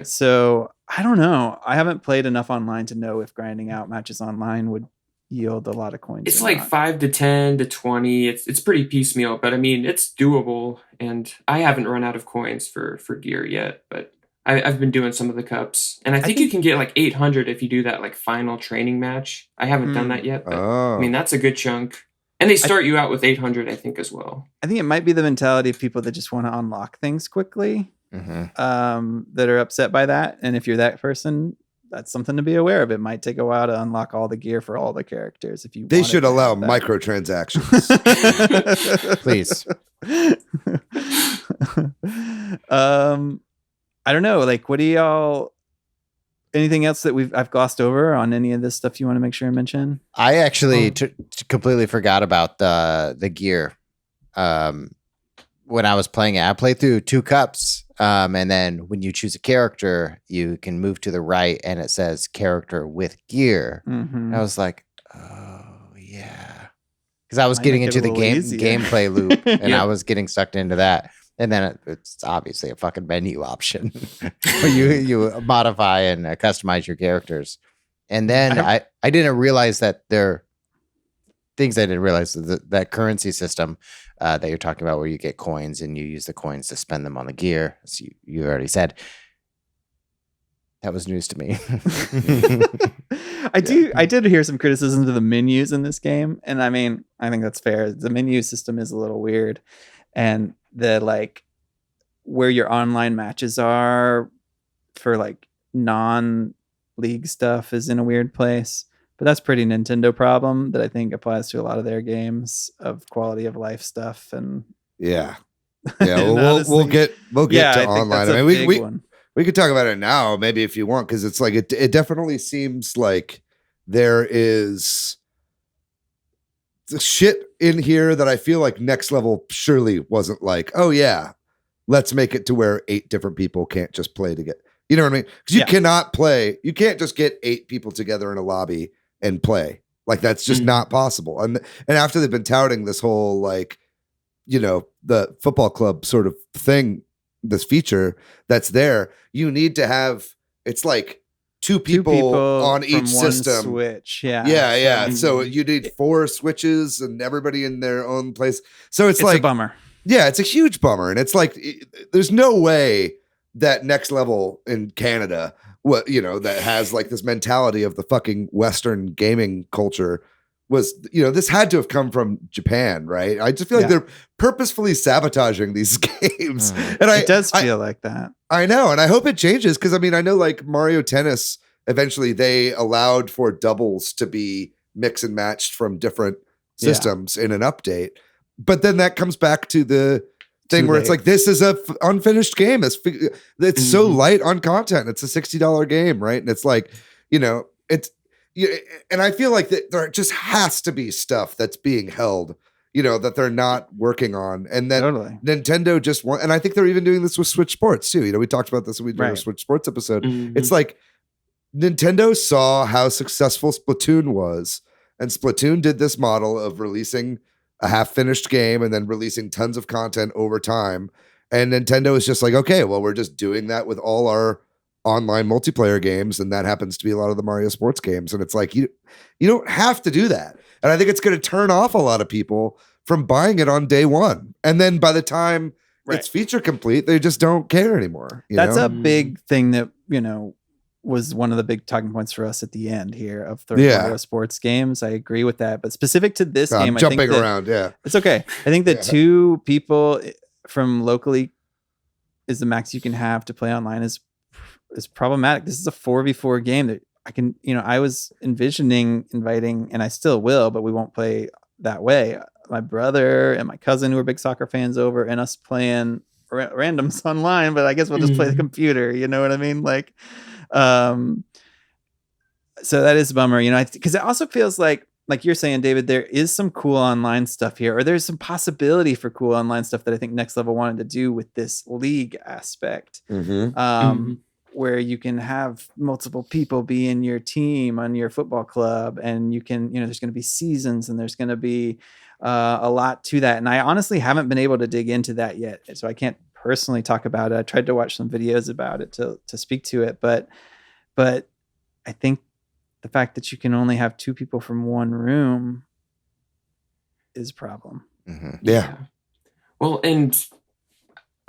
So I don't know. I haven't played enough online to know if grinding out matches online would yield a lot of coins. It's like 5 to 10 to 20. It's pretty piecemeal, but I mean it's doable. And I haven't run out of coins for gear yet, but I've been doing some of the cups, and I think you can get like 800 if you do that like final training match. I haven't done that yet, but I mean that's a good chunk. And they start you out with 800, I think, as well. I think it might be the mentality of people that just want to unlock things quickly, that are upset by that. And if you're that person, that's something to be aware of. It might take a while to unlock all the gear for all the characters. If they should allow microtransactions, please. I don't know. Like, what do y'all? Anything else that I've glossed over on any of this stuff you want to make sure I mention? I actually completely forgot about the gear. When I was playing it, I played through 2 cups. And then when you choose a character, you can move to the right and it says character with gear. I was like, oh yeah. Because I was getting into the gameplay loop and I was getting sucked into that. And then it's obviously a fucking menu option where you modify and customize your characters. And then I didn't realize that things I didn't realize that currency system that you're talking about, where you get coins and you use the coins to spend them on the gear, as you already said. That was news to me. I did hear some criticisms of the menus in this game, and I mean, I think that's fair. The menu system is a little weird, and the like where your online matches are for like non-league stuff is in a weird place. But that's pretty Nintendo problem that I think applies to a lot of their games of quality of life stuff. And yeah, we'll get to online. I mean, we could talk about it now, maybe if you want, because it's like it definitely seems like there is shit in here that I feel like Next Level surely wasn't like, oh yeah, let's make it to where 8 different people can't just play together. You know what I mean? Because you cannot play. You can't just get 8 people together in a lobby and play. Like that's just not possible. And after they've been touting this whole like, you know, the football club sort of thing, this feature that's there, you need to have, it's like two people on each system. Switch. Yeah. So you need 4 switches and everybody in their own place. So it's like a bummer. Yeah, it's a huge bummer. And it's like there's no way that Next Level in Canada, what, you know, that has like this mentality of the fucking Western gaming culture was, you know, this had to have come from Japan, right? I just feel like they're purposefully sabotaging these games. And it does feel like that. I know. And I hope it changes. Cause I mean, I know like Mario Tennis, eventually they allowed for doubles to be mix and matched from different systems in an update. But then that comes back to the thing where it's like, this is a unfinished game. It's so light on content. It's a $60 game, right? And it's like, you know, and I feel like that there just has to be stuff that's being held, you know, that they're not working on. And then Nintendo just want, and I think they're even doing this with Switch Sports too. You know, we talked about this when we did our Switch Sports episode. It's like Nintendo saw how successful Splatoon was, and Splatoon did this model of releasing a half-finished game and then releasing tons of content over time. And Nintendo is just like, okay, well, we're just doing that with all our online multiplayer games, and that happens to be a lot of the Mario sports games. And it's like, you don't have to do that. And I think it's going to turn off a lot of people from buying it on day one. And then by the time it's feature complete, they just don't care anymore. That's a big thing that, you know, was one of the big talking points for us at the end here of the Mario sports games. I agree with that. But specific to this game, I think around, it's okay. I think that 2 people from locally is the max you can have to play online is problematic. This is a 4v4 game that I can, you know, I was envisioning inviting, and I still will, but we won't play that way. My brother and my cousin, who are big soccer fans, over, and us playing randoms online, but I guess we'll just play the computer. You know what I mean? Like, so that is a bummer, you know, because it also feels like you're saying, David, there is some cool online stuff here, or there's some possibility for cool online stuff that I think Next Level wanted to do with this league aspect. Where you can have multiple people be in your team on your football club, and you can, you know, there's going to be seasons, and there's going to be a lot to that. And I honestly haven't been able to dig into that yet, so I can't personally talk about it. I tried to watch some videos about it to speak to it, but I think the fact that you can only have 2 people from one room is a problem. Yeah. Well, and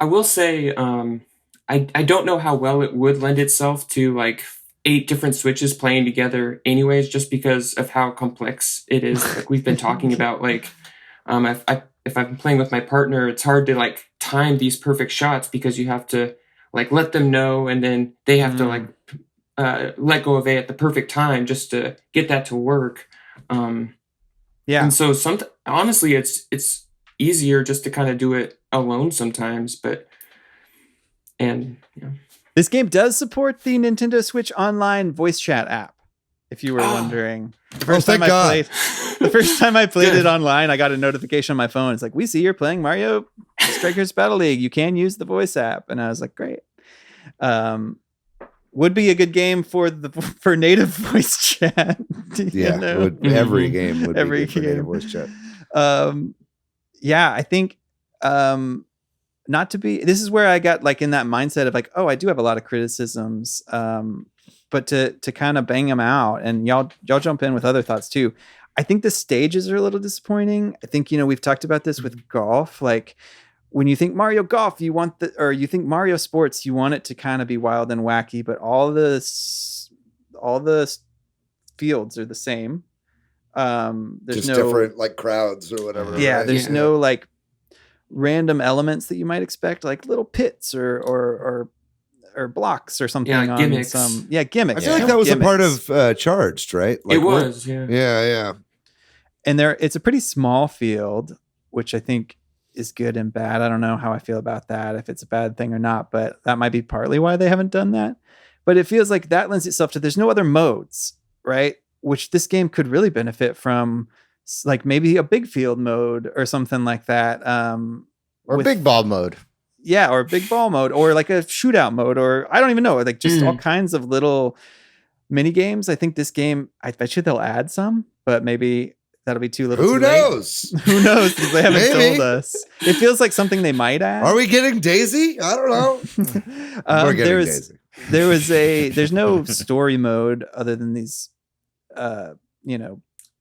I will say, I don't know how well it would lend itself to like 8 different Switches playing together anyways, just because of how complex it is. Like we've been talking about, like, if I'm playing with my partner, it's hard to like time these perfect shots because you have to like let them know, and then they have to like let go of it at the perfect time just to get that to work. And so honestly, it's easier just to kind of do it alone sometimes, This game does support the Nintendo Switch Online voice chat app, if you were wondering. The first time I played it online, I got a notification on my phone. It's like, we see you're playing Mario Strikers Battle League. You can use the voice app. And I was like, great. Would be a good game for native voice chat. Every game would be good for native voice chat. I think not to be, this is where I got like in that mindset of like, oh, I do have a lot of criticisms, but to kind of bang them out, and y'all jump in with other thoughts too. I think the stages are a little disappointing. I think, we've talked about this with golf. Like when you think Mario Golf, or you think Mario Sports, you want it to kind of be wild and wacky, but all the fields are the same. There's just no different like crowds or whatever. Yeah, right? there's no like random elements that you might expect, like little pits or blocks or something. Yeah, on gimmicks. Gimmicks. I feel like that was a part of Charged, right? Like, it was, yeah. Yeah. And it's a pretty small field, which I think is good and bad. I don't know how I feel about that, if it's a bad thing or not, but that might be partly why they haven't done that. But it feels like that lends itself to, there's no other modes, right? Which this game could really benefit from, like maybe a big field mode or something like that. Or big ball mode. Yeah, or big ball mode, or like a shootout mode, or I don't even know, like just all kinds of little mini games. I think this game, I bet you they'll add some, but maybe that'll be too little. Who knows? Who knows? Because they haven't told us. It feels like something they might add. Are we getting Daisy? I don't know. We're getting Daisy. There's no story mode other than these,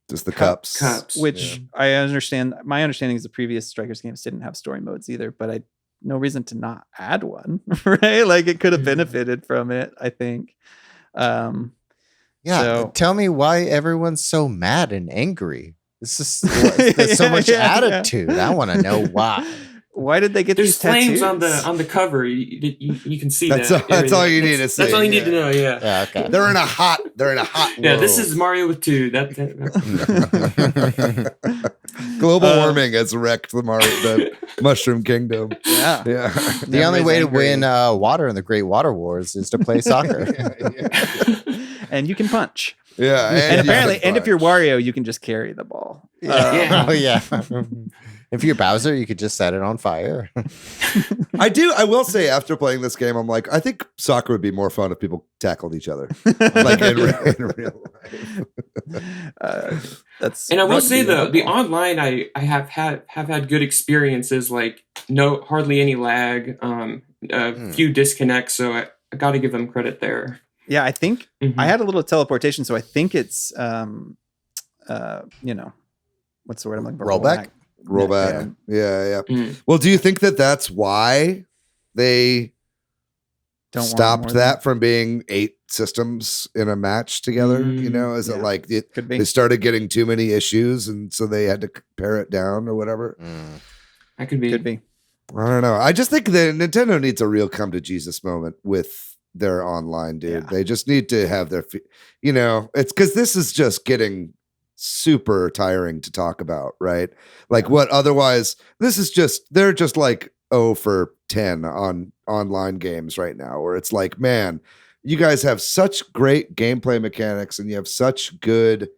just the cups, which I understand. My understanding is the previous Strikers games didn't have story modes either, but no reason to not add one, right? Like it could have benefited from it, I think. Tell me why everyone's so mad and angry. There's so much attitude. I want to know why. Why did they get There's these tattoos? flames on the cover. You can see that's that. That's all you need to see. That's all you need to know. Yeah. Yeah. Okay. They're in a hot. Yeah. This is Mario with 2. Global warming has wrecked the Mushroom Kingdom. Yeah. The only way to win water in the Great Water Wars is to play soccer. And you can punch. Yeah. And apparently, if you're Wario, you can just carry the ball. If you're Bowser, you could just set it on fire. I will say, after playing this game, I'm like, I think soccer would be more fun if people tackled each other, like in real life. And I will say the online, I have had good experiences. Like hardly any lag, a few disconnects. So I got to give them credit there. Yeah, I think I had a little teleportation, so I think it's what's the word I'm looking for? Rollback. Yeah. Well, do you think that that's why they stopped that from being 8 systems in a match together? Is it like they started getting too many issues, and so they had to pare it down or whatever? That could be. I don't know. I just think that Nintendo needs a real come to Jesus moment with their online, dude. They just need to have their, it's because this is just getting super tiring to talk about, right? Like what otherwise they're just like 0 for 10 on online games right now, where it's like, man, you guys have such great gameplay mechanics and you have such good,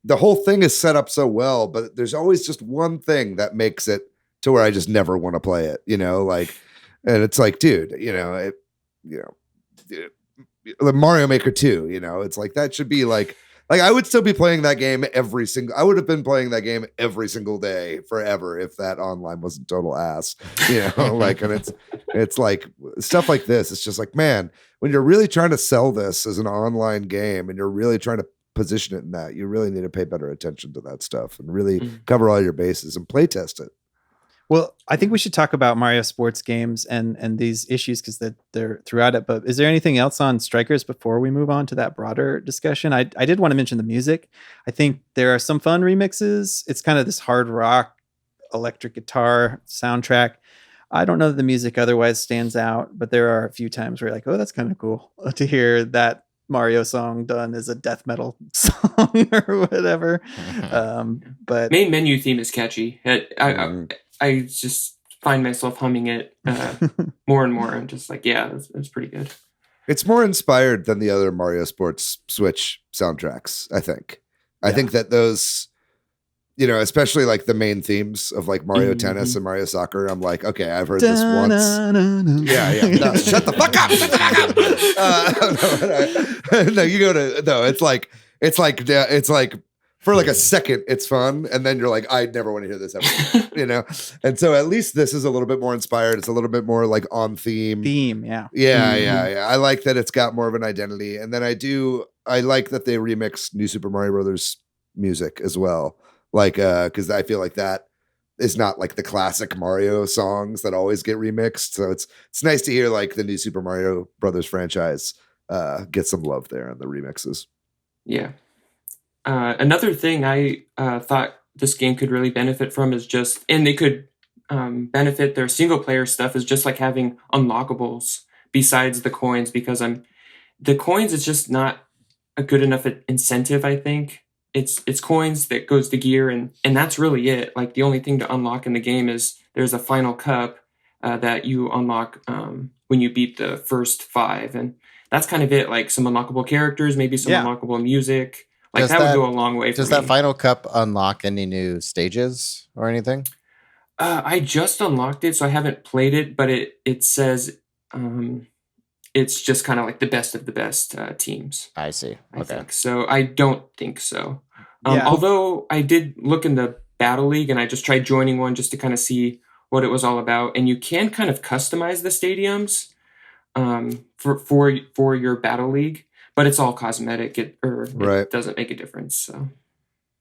the whole thing is set up so well, but there's always just one thing that makes it to where I just never want to play it, and it's like, dude, Mario Maker 2, it's like that should be like I would still be playing that game I would have been playing that game every single day forever if that online wasn't total ass, and it's like stuff like this. It's just like, man, when you're really trying to sell this as an online game and you're really trying to position it in that, you really need to pay better attention to that stuff and really cover all your bases and play test it. Well, I think we should talk about Mario sports games and these issues because they're throughout it. But is there anything else on Strikers before we move on to that broader discussion? I did want to mention the music. I think there are some fun remixes. It's kind of this hard rock, electric guitar soundtrack. I don't know that the music otherwise stands out, but there are a few times where you're like, oh, that's kind of cool to hear that Mario song done as a death metal song or whatever. But main menu theme is catchy. I just find myself humming it more and more. I'm just like, yeah, that's pretty good. It's more inspired than the other Mario Sports Switch soundtracks, I think. I think that those, especially like the main themes of like Mario Tennis and Mario Soccer, I'm like, okay, I've heard this once. Yeah. No, shut the fuck up. It's like for like a second, it's fun, and then you're like, I never want to hear this ever, you know. And so at least this is a little bit more inspired. It's a little bit more like on theme. Yeah. I like that it's got more of an identity, and then I like that they remix New Super Mario Brothers music as well, like because I feel like that is not like the classic Mario songs that always get remixed. So it's nice to hear like the New Super Mario Brothers franchise get some love there in the remixes. Yeah. Another thing I thought this game could really benefit from is just, and they could benefit their single player stuff, is just like having unlockables besides the coins, because the coins is just not a good enough incentive, I think. It's coins that goes to gear, and that's really it. Like the only thing to unlock in the game is there's a final cup that you unlock when you beat the first 5, and that's kind of it. Like some unlockable characters, maybe some unlockable music. Like that would go a long way. Does that final cup unlock any new stages or anything? I just unlocked it, so I haven't played it, but it says it's just kind of like the best of the best teams. I see. I think so. I don't think so. Although I did look in the Battle League, and I just tried joining one just to kind of see what it was all about. And you can kind of customize the stadiums for your Battle League, but it's all cosmetic. It doesn't make a difference. So,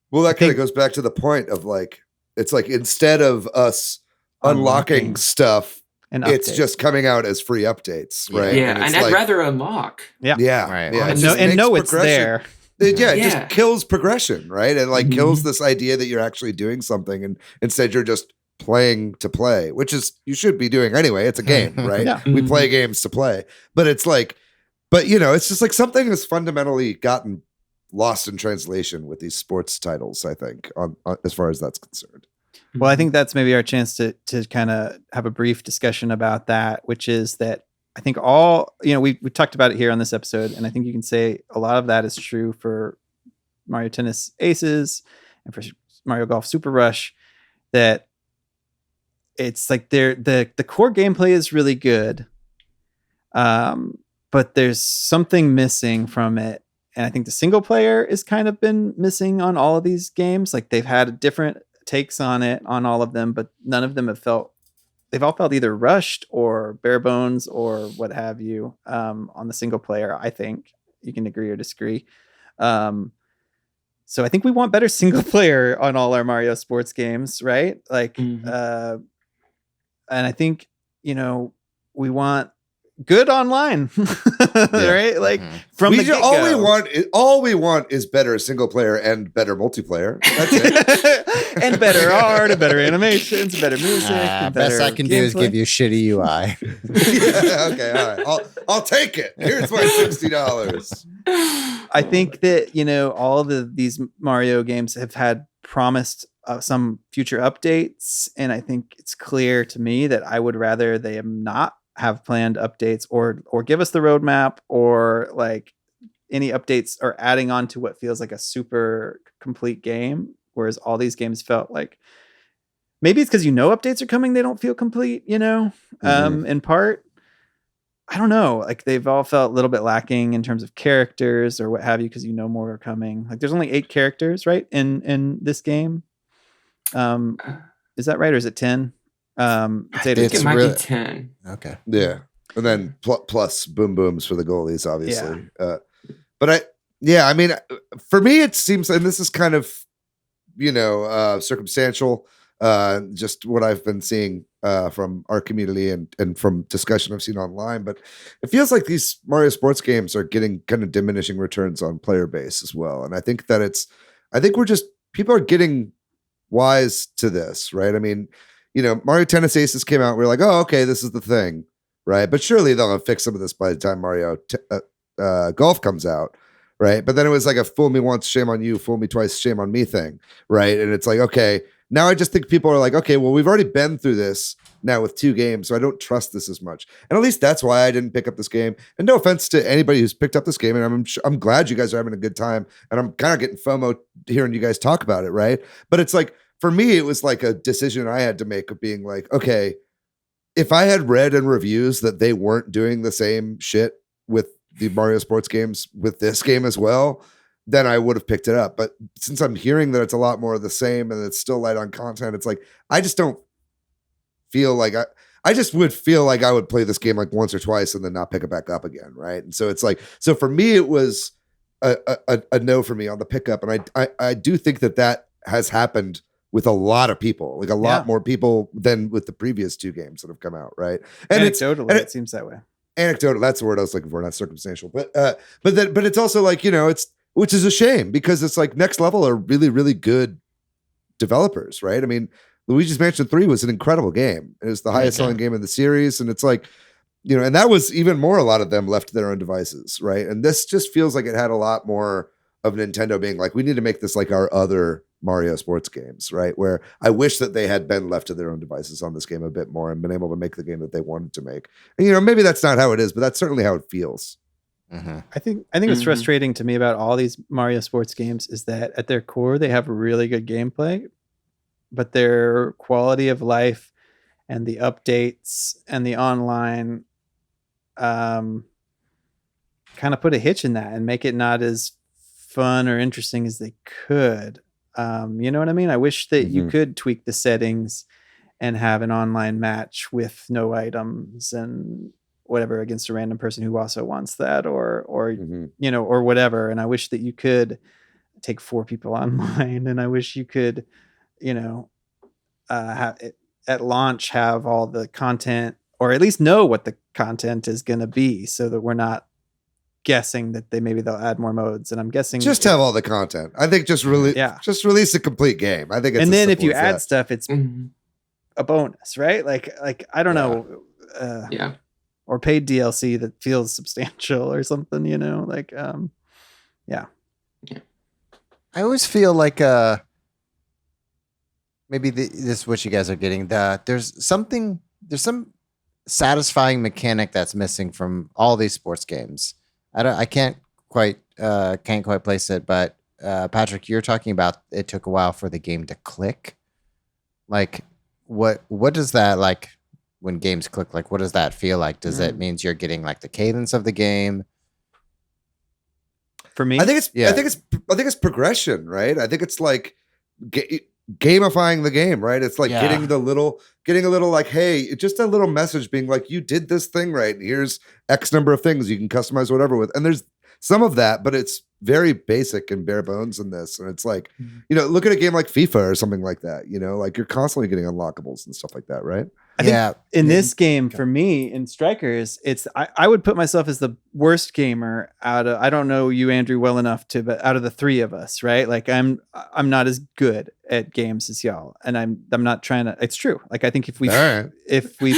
well, that kind of goes back to the point of like, it's like instead of us unlocking stuff, and it's just coming out as free updates, right? Yeah, and I'd rather unlock. Yeah, right. Yeah, and know it's there. It just kills progression, right? It like kills this idea that you're actually doing something, and instead you're just playing to play, which is you should be doing anyway. It's a game, right? We play games to play, but it's like, it's just like something has fundamentally gotten lost in translation with these sports titles, I think, on as far as that's concerned. Well, I think that's maybe our chance to kind of have a brief discussion about that, which is that I think we talked about it here on this episode, and I think you can say a lot of that is true for Mario Tennis Aces and for Mario Golf Super Rush, that it's like the core gameplay is really good, but there's something missing from it. And I think the single player is kind of been missing on all of these games. Like they've had different takes on it on all of them, but none of them they've all felt either rushed or bare bones or what have you on the single player. I think you can agree or disagree. So I think we want better single player on all our Mario sports games, right? Like, and I think, we want good online, right? Like from the get-go. All we want is better single player and better multiplayer. That's it. And better art, and better animations, better music. Best I can do is give you shitty UI. Okay, all right. I'll take it. Here's my $60. I think that all of these Mario games have had promised some future updates, and I think it's clear to me that I would rather they not have planned updates or give us the roadmap or like any updates or adding on to what feels like a super complete game. Whereas all these games felt like, maybe it's because updates are coming, they don't feel complete, in part. I don't know. Like they've all felt a little bit lacking in terms of characters or what have you, because more are coming. Like there's only 8 characters, right? In this game. Is that right? Or is it 10? I think it might be 10. Okay. Yeah. And then plus boom booms for the goalies, obviously. Yeah. I mean, for me, it seems, and this is kind of, circumstantial, just what I've been seeing from our community and from discussion I've seen online, but it feels like these Mario sports games are getting kind of diminishing returns on player base as well. And I think that people are getting wise to this, right? I mean, Mario Tennis Aces came out. We're like, oh, okay, this is the thing, right? But surely they'll have fixed some of this by the time Mario Golf comes out, right? But then it was like a fool me once, shame on you, fool me twice, shame on me thing, right? And it's like, okay, now I just think people are like, okay, well, we've already been through this now with 2 games, so I don't trust this as much. And at least that's why I didn't pick up this game. And no offense to anybody who's picked up this game, and I'm glad you guys are having a good time, and I'm kind of getting FOMO hearing you guys talk about it, right? But it's like, for me, it was like a decision I had to make of being like, okay, if I had read in reviews that they weren't doing the same shit with the Mario sports games with this game as well, then I would have picked it up. But since I'm hearing that it's a lot more of the same and it's still light on content, it's like I just don't feel like I just would feel like I would play this game like once or twice and then not pick it back up again, right? And so it's like, so for me, it was a no for me on the pickup, and I do think that has happened with a lot of people, like a lot more people than with the previous two games that have come out, right? And anecdotally, it seems that way. Anecdotal, that's the word I was looking for, not circumstantial. But it's also like, which is a shame because it's like Next Level are really, really good developers, right? I mean, Luigi's Mansion 3 was an incredible game. It was the highest selling game in the series. And it's like, and that was even more, a lot of them left to their own devices, right? And this just feels like it had a lot more of Nintendo being like, we need to make this like our other Mario sports games, right? Where I wish that they had been left to their own devices on this game a bit more and been able to make the game that they wanted to make. And, maybe that's not how it is, but that's certainly how it feels. Mm-hmm. I think what's frustrating to me about all these Mario sports games is that at their core they have really good gameplay, but their quality of life and the updates and the online kind of put a hitch in that and make it not as fun or interesting as they could. You know what I mean? I wish that you could tweak the settings and have an online match with no items and whatever against a random person who also wants that or or whatever. And I wish that you could take 4 people online, and I wish you could, have it, at launch have all the content, or at least know what the content is going to be, so that we're not guessing that they'll add more modes. And I'm guessing just have all the content. I think just release a complete game. I think it's, and then if you add stuff, it's a bonus, right? Like I don't know. Or paid DLC that feels substantial or something, I always feel like maybe this is what you guys are getting. There's some satisfying mechanic that's missing from all these sports games. I can't quite place it, but Patrick, you're talking about it took a while for the game to click. Like what does that, like when games click, like what does that feel like? Does it means you're getting like the cadence of the game? For me, I think it's progression, right? I think it's like gamifying the game, right? It's like getting a little like, hey, just a little message being like, you did this thing right. Here's X number of things you can customize whatever with. And there's some of that, but it's very basic and bare bones in this. And it's like, look at a game like FIFA or something like that, like you're constantly getting unlockables and stuff like that, right? I think in this game, for me, in Strikers, I would put myself as the worst gamer out of, I don't know you, Andrew, well enough but out of the 3 of us, right? Like I'm not as good at games as y'all, and I'm not trying to. It's true. Like I think if we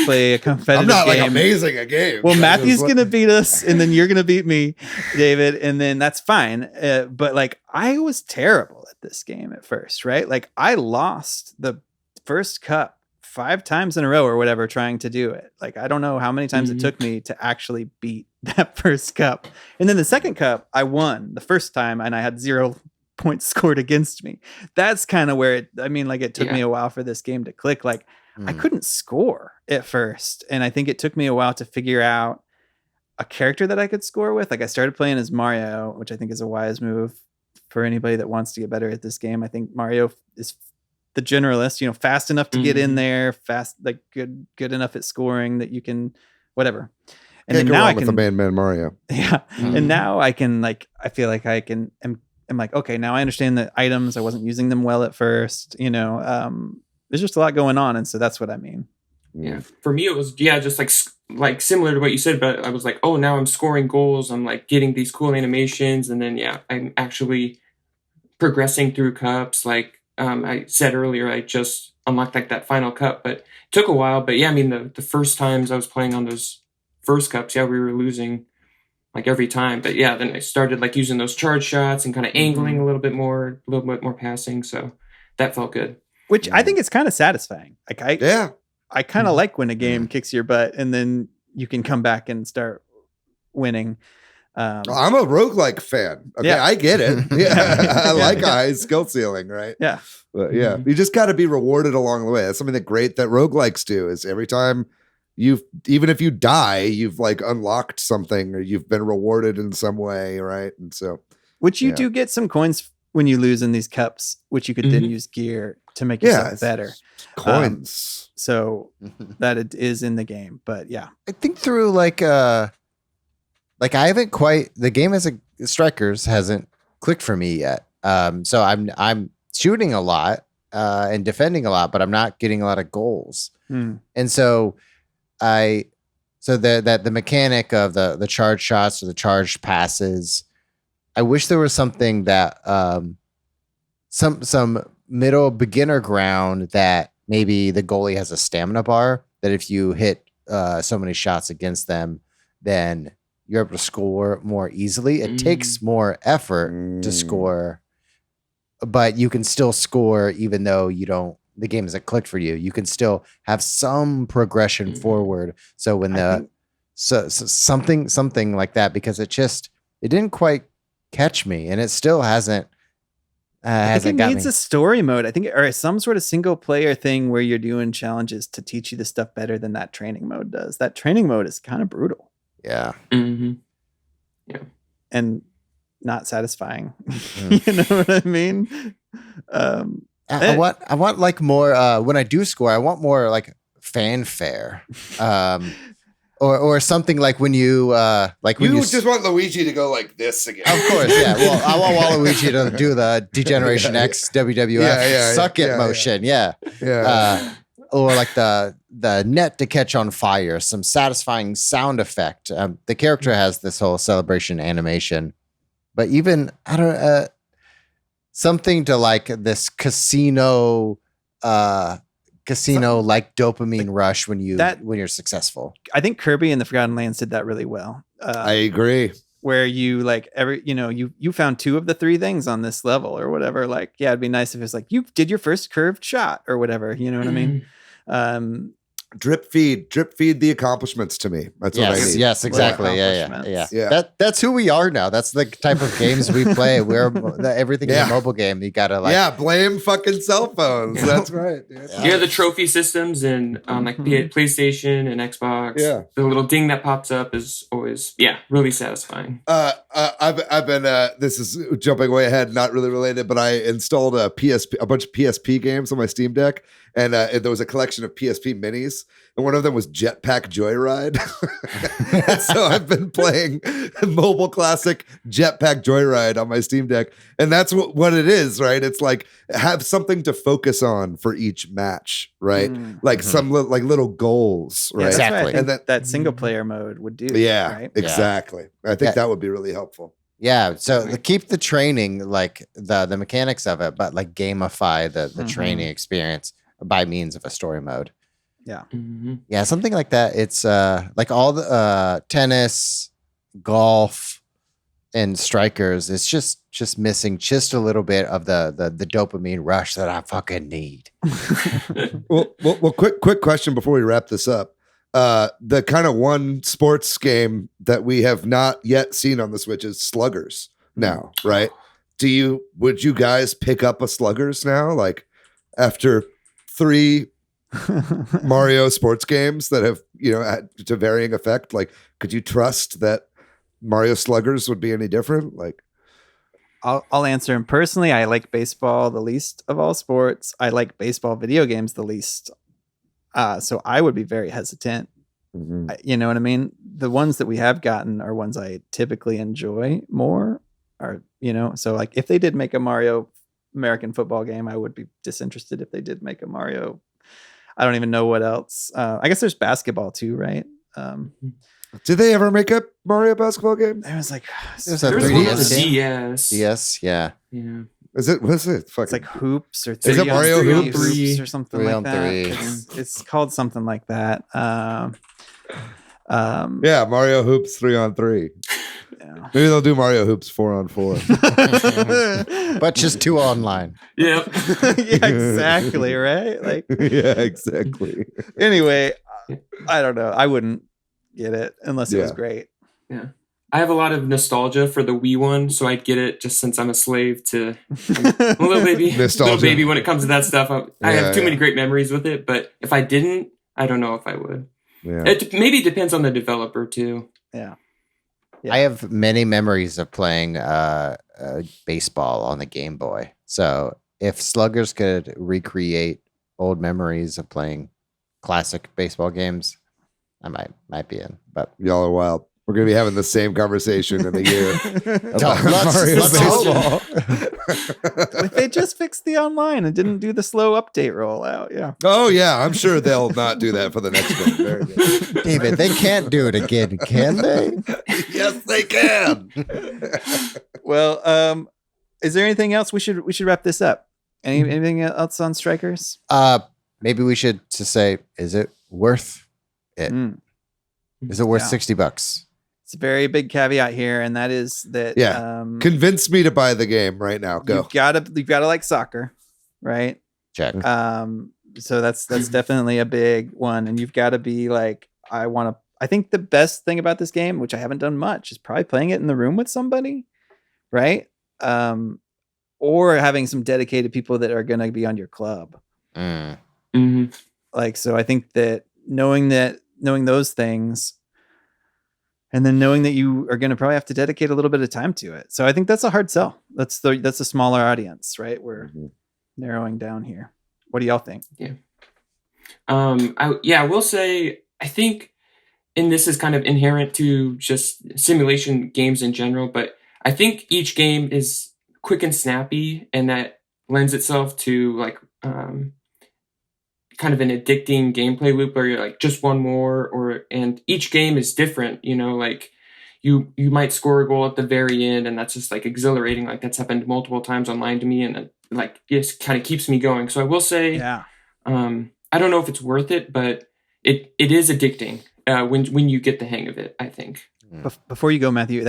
play a competitive, I'm not game, like amazing at games. Well, Matthew's gonna beat us, and then you're gonna beat me, David, and then that's fine. But like I was terrible at this game at first, right? Like I lost the first cup 5 times in a row or whatever trying to do it. Like I don't know how many times it took me to actually beat that first cup. And then the second cup I won the first time and I had 0 points scored against me. That's kind of where it took me a while for this game to click. Like I couldn't score at first, and I think it took me a while to figure out a character that I could score with. Like I started playing as Mario, which I think is a wise move for anybody that wants to get better at this game. I think Mario is the generalist, fast enough to get in there, fast, like good enough at scoring that you can, whatever. And then now I can, with the man Mario. Yeah. And now I can, like, I feel like I can, I'm like, okay, now I understand the items. I wasn't using them well at first, there's just a lot going on. And so that's what I mean. Yeah. For me, it was, just like similar to what you said, but I was like, oh, now I'm scoring goals. I'm like getting these cool animations. And then, I'm actually progressing through cups. Like, I said earlier, I just unlocked like that final cup, but it took a while. But the first times I was playing on those first cups, we were losing like every time. But then I started like using those charge shots and kind of angling a little bit more passing. So that felt good. Which I think it's kind of satisfying. Like I kind of like when a game kicks your butt and then you can come back and start winning. I'm a roguelike fan. Okay, I get it. Yeah, I like a high skill ceiling, right? Yeah. But you just got to be rewarded along the way. That's something that roguelikes do is every time even if you die, you've like unlocked something or you've been rewarded in some way, right? And so Which you do get some coins when you lose in these cups, which you could then use gear to make yourself better. Coins. So that it is in the game. But yeah. I think through like I haven't quite, the game as a Strikers hasn't clicked for me yet. So I'm shooting a lot and defending a lot, but I'm not getting a lot of goals. And so the mechanic of the charge shots or the charged passes, I wish there was something that some middle beginner ground that maybe the goalie has a stamina bar that if you hit so many shots against them, then you're able to score more easily. It takes more effort to score, but you can still score even though the game isn't clicked for you. You can still have some progression forward. So when something like that, because it didn't quite catch me, and it still hasn't. I think it needs a story mode. I think, or some sort of single player thing where you're doing challenges to teach you the stuff better than that training mode does. That training mode is kind of brutal. Yeah. Yeah. And not satisfying. You know what I mean? I want like more when I do score, I want more like fanfare. Or something like when you just want Luigi to go like this again. Of course, yeah. Well, I want Waluigi to do the Degeneration X WWF suck it motion, yeah. Or like the net to catch on fire, some satisfying sound effect. The character has this whole celebration animation, but even something to like this casino like dopamine rush when you're successful. I think Kirby and the Forgotten Lands did that really well. I agree. Where you like you found 2 of the 3 things on this level or whatever. Like, yeah, it'd be nice if it's like you did your first curved shot or whatever. You know what I mean? Drip feed the accomplishments to me. That's what I need. Yes, exactly. Yeah. That's who we are now. That's the type of games we play. Everything is a mobile game. You gotta blame fucking cell phones. That's right. Yeah, the trophy systems and like PlayStation and Xbox. Yeah, the little ding that pops up is always really satisfying. I've been this is jumping way ahead, not really related, but I installed a bunch of PSP games on my Steam Deck, and there was a collection of PSP minis, and one of them was Jetpack Joyride. So I've been playing mobile classic Jetpack Joyride on my Steam Deck, and that's what it is, right? It's like have something to focus on for each match, right? Like some like little goals, right? Exactly. And that single player mode would do. Yeah, right? Exactly. I think that would be really helpful. Yeah, so keep the training, like the mechanics of it, but like gamify the training experience by means of a story mode. Yeah. Yeah, something like that. It's like all the tennis, golf, and Strikers. It's just missing just a little bit of the dopamine rush that I fucking need. well, quick question before we wrap this up. The kind of one sports game that we have not yet seen on the Switch is Sluggers now, right? Would you guys pick up a Sluggers now? Like after 3 Mario sports games that have, to varying effect, like could you trust that Mario Sluggers would be any different? Like I'll answer him personally. I like baseball the least of all sports. I like baseball video games the least. So I would be very hesitant. You know what I mean? The ones that we have gotten are ones I typically enjoy more, so like if they did make a Mario American football game, I would be disinterested. If they did make a Mario, I don't even know what else. I guess there's basketball too, right? Did they ever make a Mario basketball game? There was like there's a 3DS. Yes, yeah. Was it fucking, it's like hoops or is it Mario hoops or something like that? 3-on-3. It's called something like that. Mario Hoops 3-on-3. Yeah. Maybe they'll do Mario Hoops 4-on-4. But just 2 online. Yep. Yeah, exactly, right? Like yeah, exactly. Anyway, I don't know. I wouldn't get it unless it was great. Yeah. I have a lot of nostalgia for the Wii one, so I'd get it just since I'm a slave to a little baby. Little baby when it comes to that stuff. I have too many great memories with it, but if I didn't, I don't know if I would. Yeah. It maybe depends on the developer too. Yeah. I have many memories of playing baseball on the Game Boy. So if Sluggers could recreate old memories of playing classic baseball games, I might be in. But y'all are wild. We're going to be having the same conversation in a year about let's baseball. If they just fixed the online and didn't do the slow update rollout, yeah. Oh yeah, I'm sure they'll not do that for the next one. Very good. David, they can't do it again, can they? Yes, they can. Well, is there anything else we should wrap this up? Anything else on Strikers? Maybe we should just say, is it worth it? Is it worth $60? It's a very big caveat here, and that is that convince me to buy the game right now. Go. You've gotta like soccer, right? Check. So that's definitely a big one, and you've got to be like, I think the best thing about this game, which I haven't done much, is probably playing it in the room with somebody, right? Or having some dedicated people that are going to be on your club. Like, so I think that knowing those things, and then knowing that you are going to probably have to dedicate a little bit of time to it. So I think that's a hard sell. That's a smaller audience, right? We're narrowing down here. What do y'all think? Yeah. I will say, I think, and this is kind of inherent to just simulation games in general, but I think each game is quick and snappy, and that lends itself to like, kind of an addicting gameplay loop where you're like just one more, and each game is different, like you might score a goal at the very end, and that's just like exhilarating. Like that's happened multiple times online to me, and it, like just kind of keeps me going. So I will say, I don't know if it's worth it, but it is addicting when you get the hang of it, I think. Before you go, Matthew,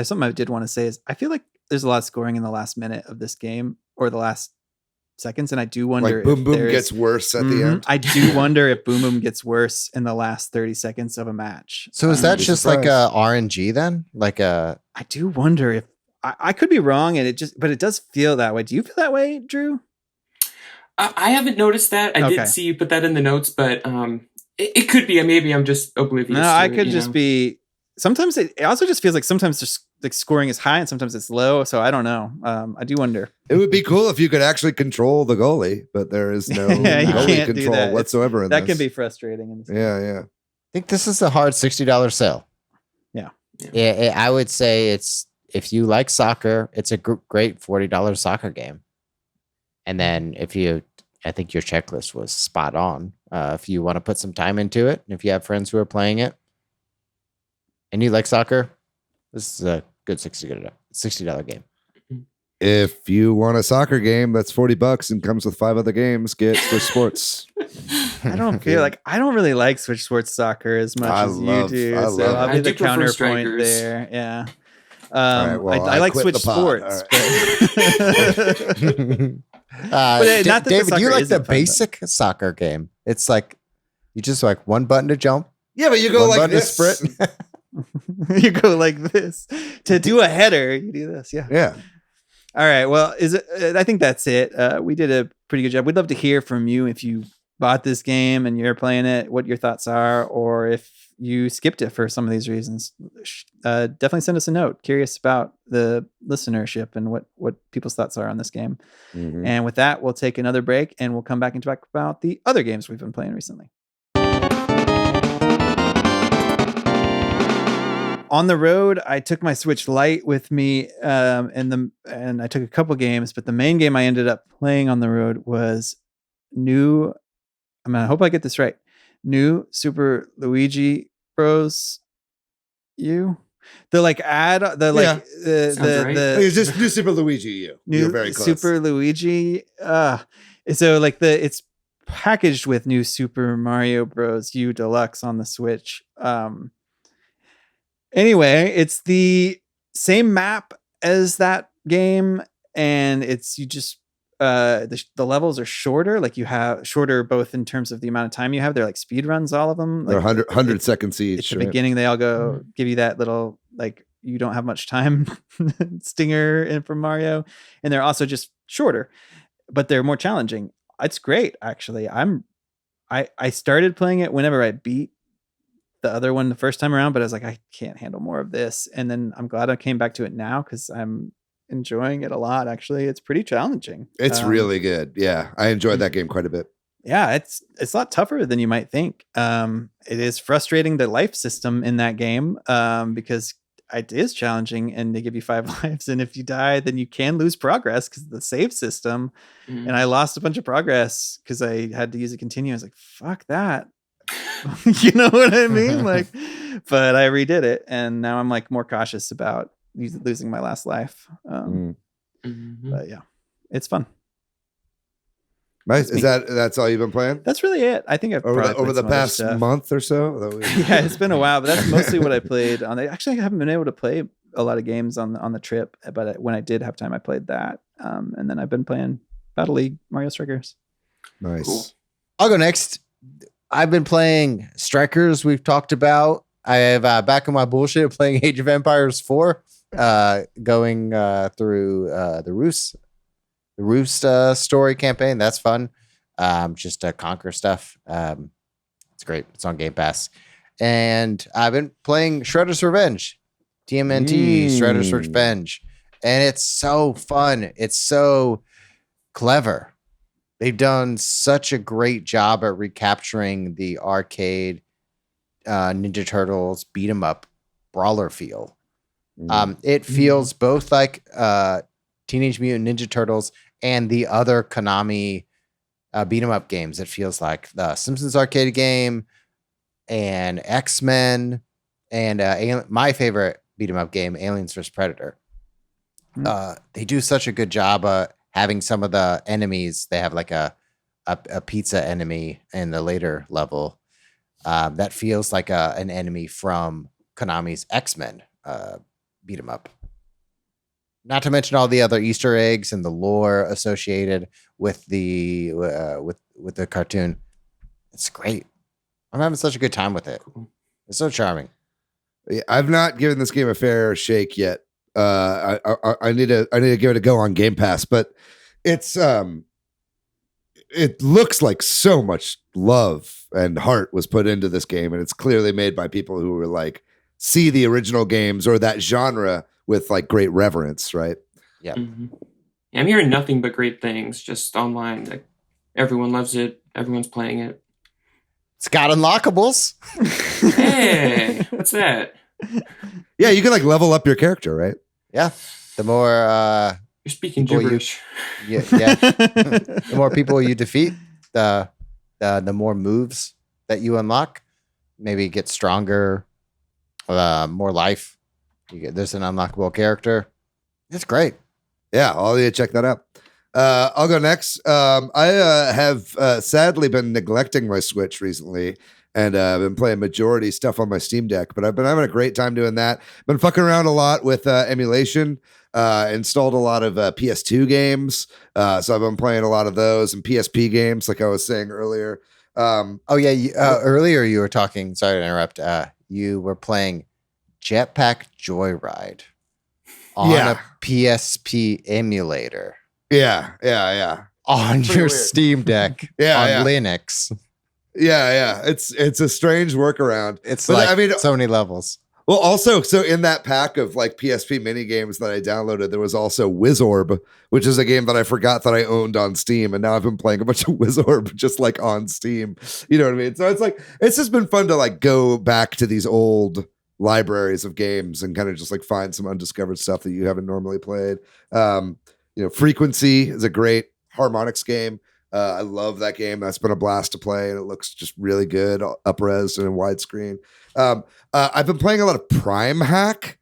something I did want to say is I feel like there's a lot of scoring in the last minute of this game, or the last seconds, and I do wonder like Boom Boom gets worse at the end. I do wonder if Boom Boom gets worse in the last 30 seconds of a match. So is that just like a RNG then? I do wonder if I could be wrong, but it does feel that way. Do you feel that way, Drew? I haven't noticed that. I did see you put that in the notes, but it could be. Maybe I'm just oblivious. No, I could just be. Sometimes it also just feels like sometimes just like scoring is high and sometimes it's low. So I don't know. I do wonder. It would be cool if you could actually control the goalie, but there is no goalie control whatsoever in this. That can be frustrating. In this game. I think this is a hard $60 sale. Yeah. I would say if you like soccer, it's a great $40 soccer game. And then I think your checklist was spot on. If you want to put some time into it, and if you have friends who are playing it, and you like soccer, this is a good $60 game. If you want a soccer game that's $40 and comes with 5 other games, get Switch Sports. I don't really like Switch Sports Soccer as much as you do. So I'll be the counterpoint there. Yeah. Right, well, I like Switch Sports. But David, you like the basic soccer game. It's like you just like one button to jump. Yeah, but you go like this. Sprint. You go like this to do a header. You do this, yeah. All right. Well, I think that's it. We did a pretty good job. We'd love to hear from you if you bought this game and you're playing it, what your thoughts are, or if you skipped it for some of these reasons. Definitely send us a note. Curious about the listenership and what people's thoughts are on this game. And with that, we'll take another break and we'll come back and talk about the other games we've been playing recently. On the road, I took my Switch Lite with me, and I took a couple games, but the main game I ended up playing on the road was I hope I get this right. New Super Luigi Bros. U. The like ad, the like the it's just New Super Luigi U. You're very close. Super Luigi. So like it's packaged with New Super Mario Bros. U Deluxe on the Switch. Anyway, it's the same map as that game, and the levels are shorter. Like you have shorter both in terms of the amount of time you have. They're like speed runs, all of them. They're 100 seconds each. At the beginning, they all go give you that little like you don't have much time stinger in from Mario, and they're also just shorter, but they're more challenging. It's great, actually. I started playing it whenever I beat the other one the first time around, but I was like, I can't handle more of this. And then I'm glad I came back to it now because I'm enjoying it a lot. Actually, it's pretty challenging. It's really good. Yeah, I enjoyed that game quite a bit. Yeah, it's a lot tougher than you might think. It is frustrating, the life system in that game, because it is challenging and they give you 5 lives. And if you die, then you can lose progress because of the save system. And I lost a bunch of progress because I had to use a continue. I was like, fuck that. You know what I mean? Like, but I redid it. And now I'm like more cautious about losing my last life. But yeah, it's fun. Nice. That's all you've been playing? That's really it. I think I've over the past month or so. Yeah, it's been a while, but that's mostly what I played on. Actually, I haven't been able to play a lot of games on the trip, but when I did have time, I played that. And then I've been playing Battle League, Mario Strikers. Nice. Cool. I'll go next. I've been playing Strikers. We've talked about. I have back in my bullshit playing Age of Empires 4, going through the Roost story campaign. That's fun. Just to conquer stuff. It's great. It's on Game Pass. And I've been playing Shredder's Revenge, TMNT, Shredder's Revenge. And it's so fun. It's so clever. They've done such a great job at recapturing the arcade Ninja Turtles beat 'em up brawler feel. It feels both like Teenage Mutant Ninja Turtles and the other Konami beat 'em up games. It feels like the Simpsons arcade game and X-Men and my favorite beat 'em up game, Aliens vs Predator. They do such a good job having some of the enemies. They have like a pizza enemy in the later level that feels like an enemy from Konami's X-Men beat 'em up. Not to mention all the other Easter eggs and the lore associated with the with the cartoon. It's great. I'm having such a good time with it. It's so charming. Yeah, I've not given this game a fair shake yet. I need to give it a go on Game Pass, but it's it looks like so much love and heart was put into this game, and it's clearly made by people who were like see the original games or that genre with like great reverence, right? Yeah. Yeah, I'm hearing nothing but great things just online. Like everyone loves it. Everyone's playing it. It's got unlockables. Hey, what's that? Yeah, you can like level up your character, right? Yeah. The more you're speaking gibberish. Yeah. The more people you defeat, the more moves that you unlock. Maybe get stronger, more life. There's an unlockable character. It's great. Yeah, I'll need to check that out. I'll go next. I have sadly been neglecting my Switch recently, and I've been playing majority stuff on my Steam Deck, but I've been having a great time doing that. Been fucking around a lot with emulation. Installed a lot of PS2 games, so I've been playing a lot of those and PSP games, like I was saying earlier. Earlier you were talking. Sorry to interrupt. You were playing Jetpack Joyride on a PSP emulator. Yeah. On your weird Steam Deck on Linux. Yeah. It's a strange workaround. It's like so many levels. Well, also, so in that pack of like PSP mini games that I downloaded, there was also Wizorb, which is a game that I forgot that I owned on Steam, and now I've been playing a bunch of Wizorb just like on Steam. You know what I mean? So it's just been fun to like go back to these old libraries of games and kind of just like find some undiscovered stuff that you haven't normally played. Frequency is a great harmonics game. I love that game. That's been a blast to play, and it looks just really good, up-res and in widescreen. I've been playing a lot of Prime Hack,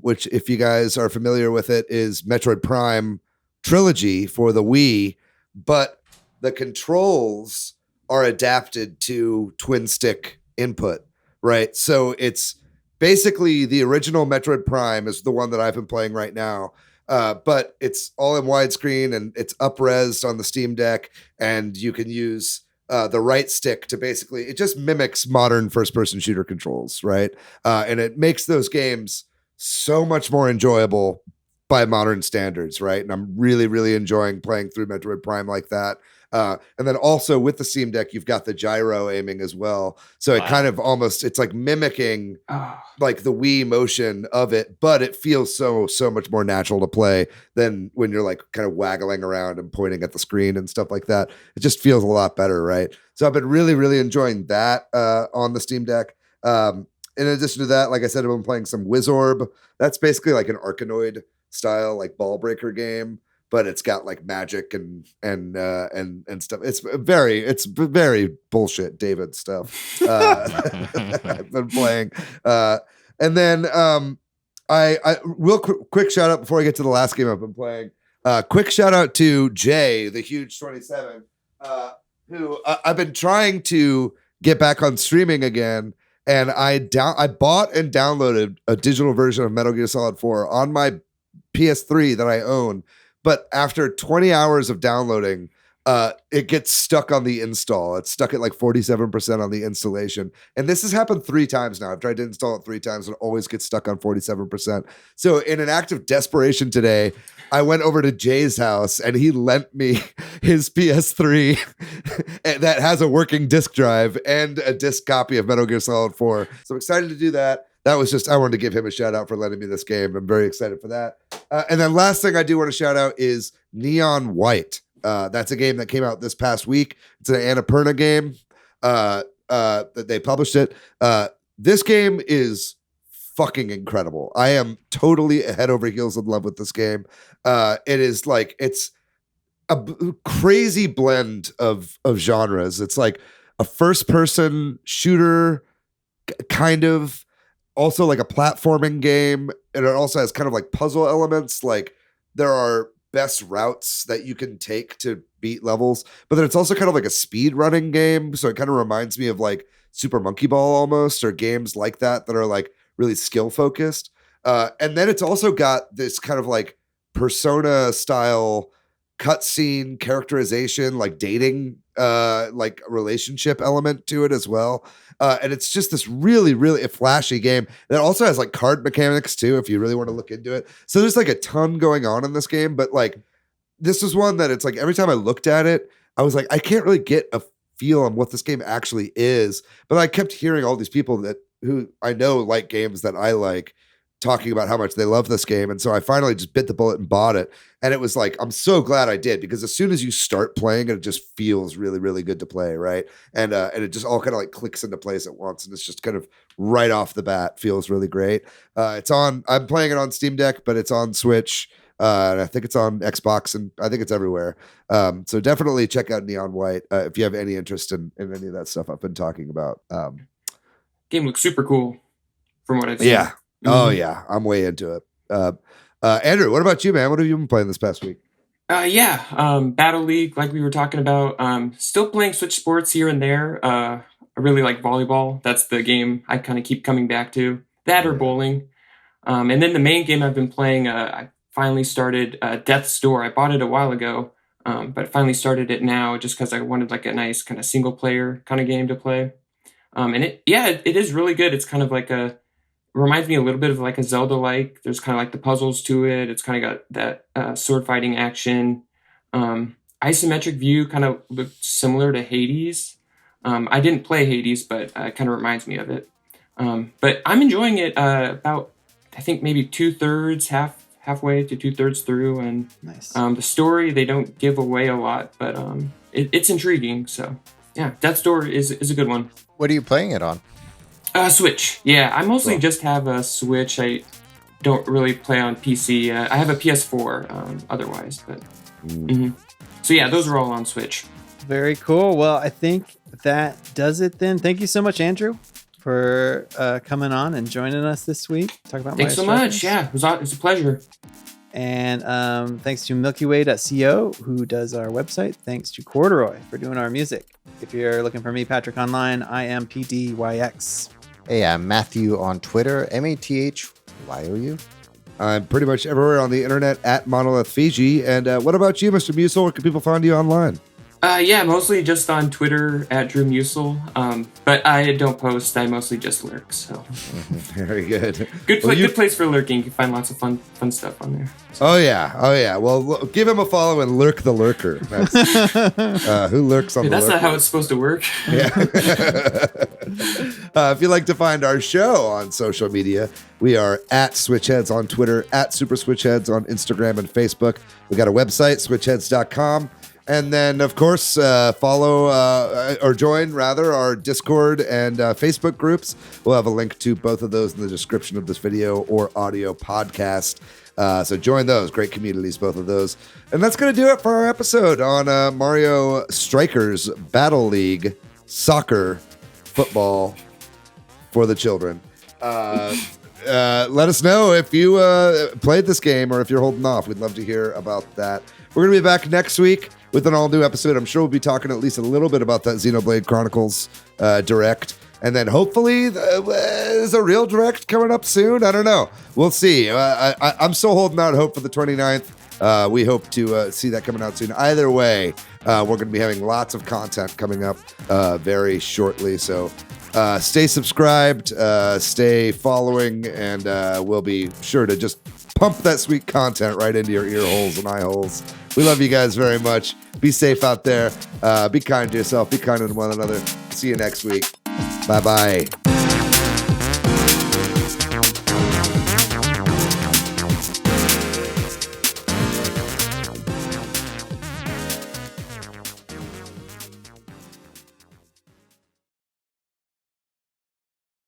which, if you guys are familiar with it, is Metroid Prime trilogy for the Wii, but the controls are adapted to twin stick input, right? So it's basically the original Metroid Prime is the one that I've been playing right now. But it's all in widescreen and it's up-resed on the Steam Deck, and you can use the right stick to basically, it just mimics modern first-person shooter controls, right? And it makes those games so much more enjoyable by modern standards, right? And I'm really, really enjoying playing through Metroid Prime like that. And then also with the Steam Deck, you've got the gyro aiming as well. So it kind of almost, it's like mimicking like the Wii motion of it, but it feels so much more natural to play than when you're like kind of waggling around and pointing at the screen and stuff like that. It just feels a lot better, right? So I've been really, really enjoying that on the Steam Deck. In addition to that, like I said, I've been playing some Wizorb. That's basically like an Arkanoid style, like ball breaker game, but it's got like magic and stuff. It's very bullshit David stuff. I've been playing, and then I real quick shout out before I get to the last game I've been playing. Quick shout out to Jay, the huge 27, who I've been trying to get back on streaming again. And I bought and downloaded a digital version of Metal Gear Solid 4 on my PS3 that I own. But after 20 hours of downloading, it gets stuck on the install. It's stuck at like 47% on the installation. And this has happened 3 times now. I've tried to install it 3 times and always gets stuck on 47%. So in an act of desperation today, I went over to Jay's house and he lent me his PS3 that has a working disk drive and a disc copy of Metal Gear Solid 4. So I'm excited to do that. That was just, I wanted to give him a shout out for lending me this game. I'm very excited for that. And then last thing I do want to shout out is Neon White. That's a game that came out this past week. It's an Annapurna game that they published it. This game is fucking incredible. I am totally head over heels in love with this game. It is like, it's a crazy blend of genres. It's like a first person shooter, kind of, also like a platforming game. And it also has kind of like puzzle elements. Like there are best routes that you can take to beat levels, but then it's also kind of like a speed running game. So it kind of reminds me of like Super Monkey Ball almost, or games like that are like really skill focused. And then it's also got this kind of like Persona style cutscene characterization, like dating, like relationship element to it as well. And it's just this really, really flashy game that also has like card mechanics too, if you really want to look into it. So there's like a ton going on in this game, but like this is one that it's like every time I looked at it, I was like, I can't really get a feel on what this game actually is. But I kept hearing all these people who I know like games that I like talking about how much they love this game. And so I finally just bit the bullet and bought it. And it was like, I'm so glad I did, because as soon as you start playing it, it just feels really, really good to play, right? And it just all kind of like clicks into place at once. And it's just kind of right off the bat feels really great. I'm playing it on Steam Deck, but it's on Switch. And I think it's on Xbox, and I think it's everywhere. So definitely check out Neon White if you have any interest in any of that stuff I've been talking about. Game looks super cool from what I've seen. Yeah. Oh yeah, I'm way into it. Andrew, what about you, man? What have you been playing this past week? Battle League, like we were talking about. Still playing Switch Sports here and there. I really like volleyball. That's the game I kind of keep coming back to. That or bowling. And then the main game I've been playing, I finally started Death's Door. I bought it a while ago, but finally started it now just because I wanted like a nice kind of single player kind of game to play. And it is really good. It's kind of like reminds me a little bit of like a Zelda-like. There's kind of like the puzzles to it. It's kind of got that sword fighting action. Isometric view kind of looked similar to Hades. I didn't play Hades, but it kind of reminds me of it. But I'm enjoying it about, I think maybe halfway to 2/3 through. And nice. The story, they don't give away a lot, but it's intriguing. So yeah, Death's Door is a good one. What are you playing it on? Switch. Yeah, I mostly just have a Switch. I don't really play on PC. I have a PS4 otherwise, but So yeah, those are all on Switch. Very cool. Well, I think that does it then. Thank you so much, Andrew, for coming on and joining us this week. Talk about Thanks so much. Yeah, it was a pleasure. And thanks to MilkyWay.co, who does our website. Thanks to Corduroy for doing our music. If you're looking for me, Patrick, online, I am PDYX. Hey, I'm Matthew on Twitter, MATHYOU. I'm pretty much everywhere on the internet at Monolith Fiji. And what about you, Mr. Musil? Where can people find you online? Yeah, mostly just on Twitter at Drew Musil. But I don't post. I mostly just lurk. So very good. Good place for lurking. You can find lots of fun stuff on there. So. Oh yeah. Well, give him a follow and lurk the lurker. That's, who lurks on the That's lurker? not how it's supposed to work. Yeah. If you'd like to find our show on social media, we are at Switch Headz on Twitter, at Super Switch Headz on Instagram and Facebook. We got a website, switchheadz.com. And then, of course, follow or join, rather, our Discord and Facebook groups. We'll have a link to both of those in the description of this video or audio podcast. So join those. Great communities, both of those. And that's going to do it for our episode on Mario Strikers Battle League Soccer Football for the children. Let us know if you played this game or if you're holding off. We'd love to hear about that. We're going to be back next week with an all-new episode. I'm sure we'll be talking at least a little bit about that Xenoblade Chronicles Direct. And then hopefully there's a real Direct coming up soon. I don't know. We'll see. I'm still holding out hope for the 29th. We hope to see that coming out soon. Either way, we're going to be having lots of content coming up very shortly. So stay subscribed, stay following, and we'll be sure to just pump that sweet content right into your ear holes and eye holes. We love you guys very much. Be safe out there. Be kind to yourself. Be kind to one another. See you next week. Bye-bye.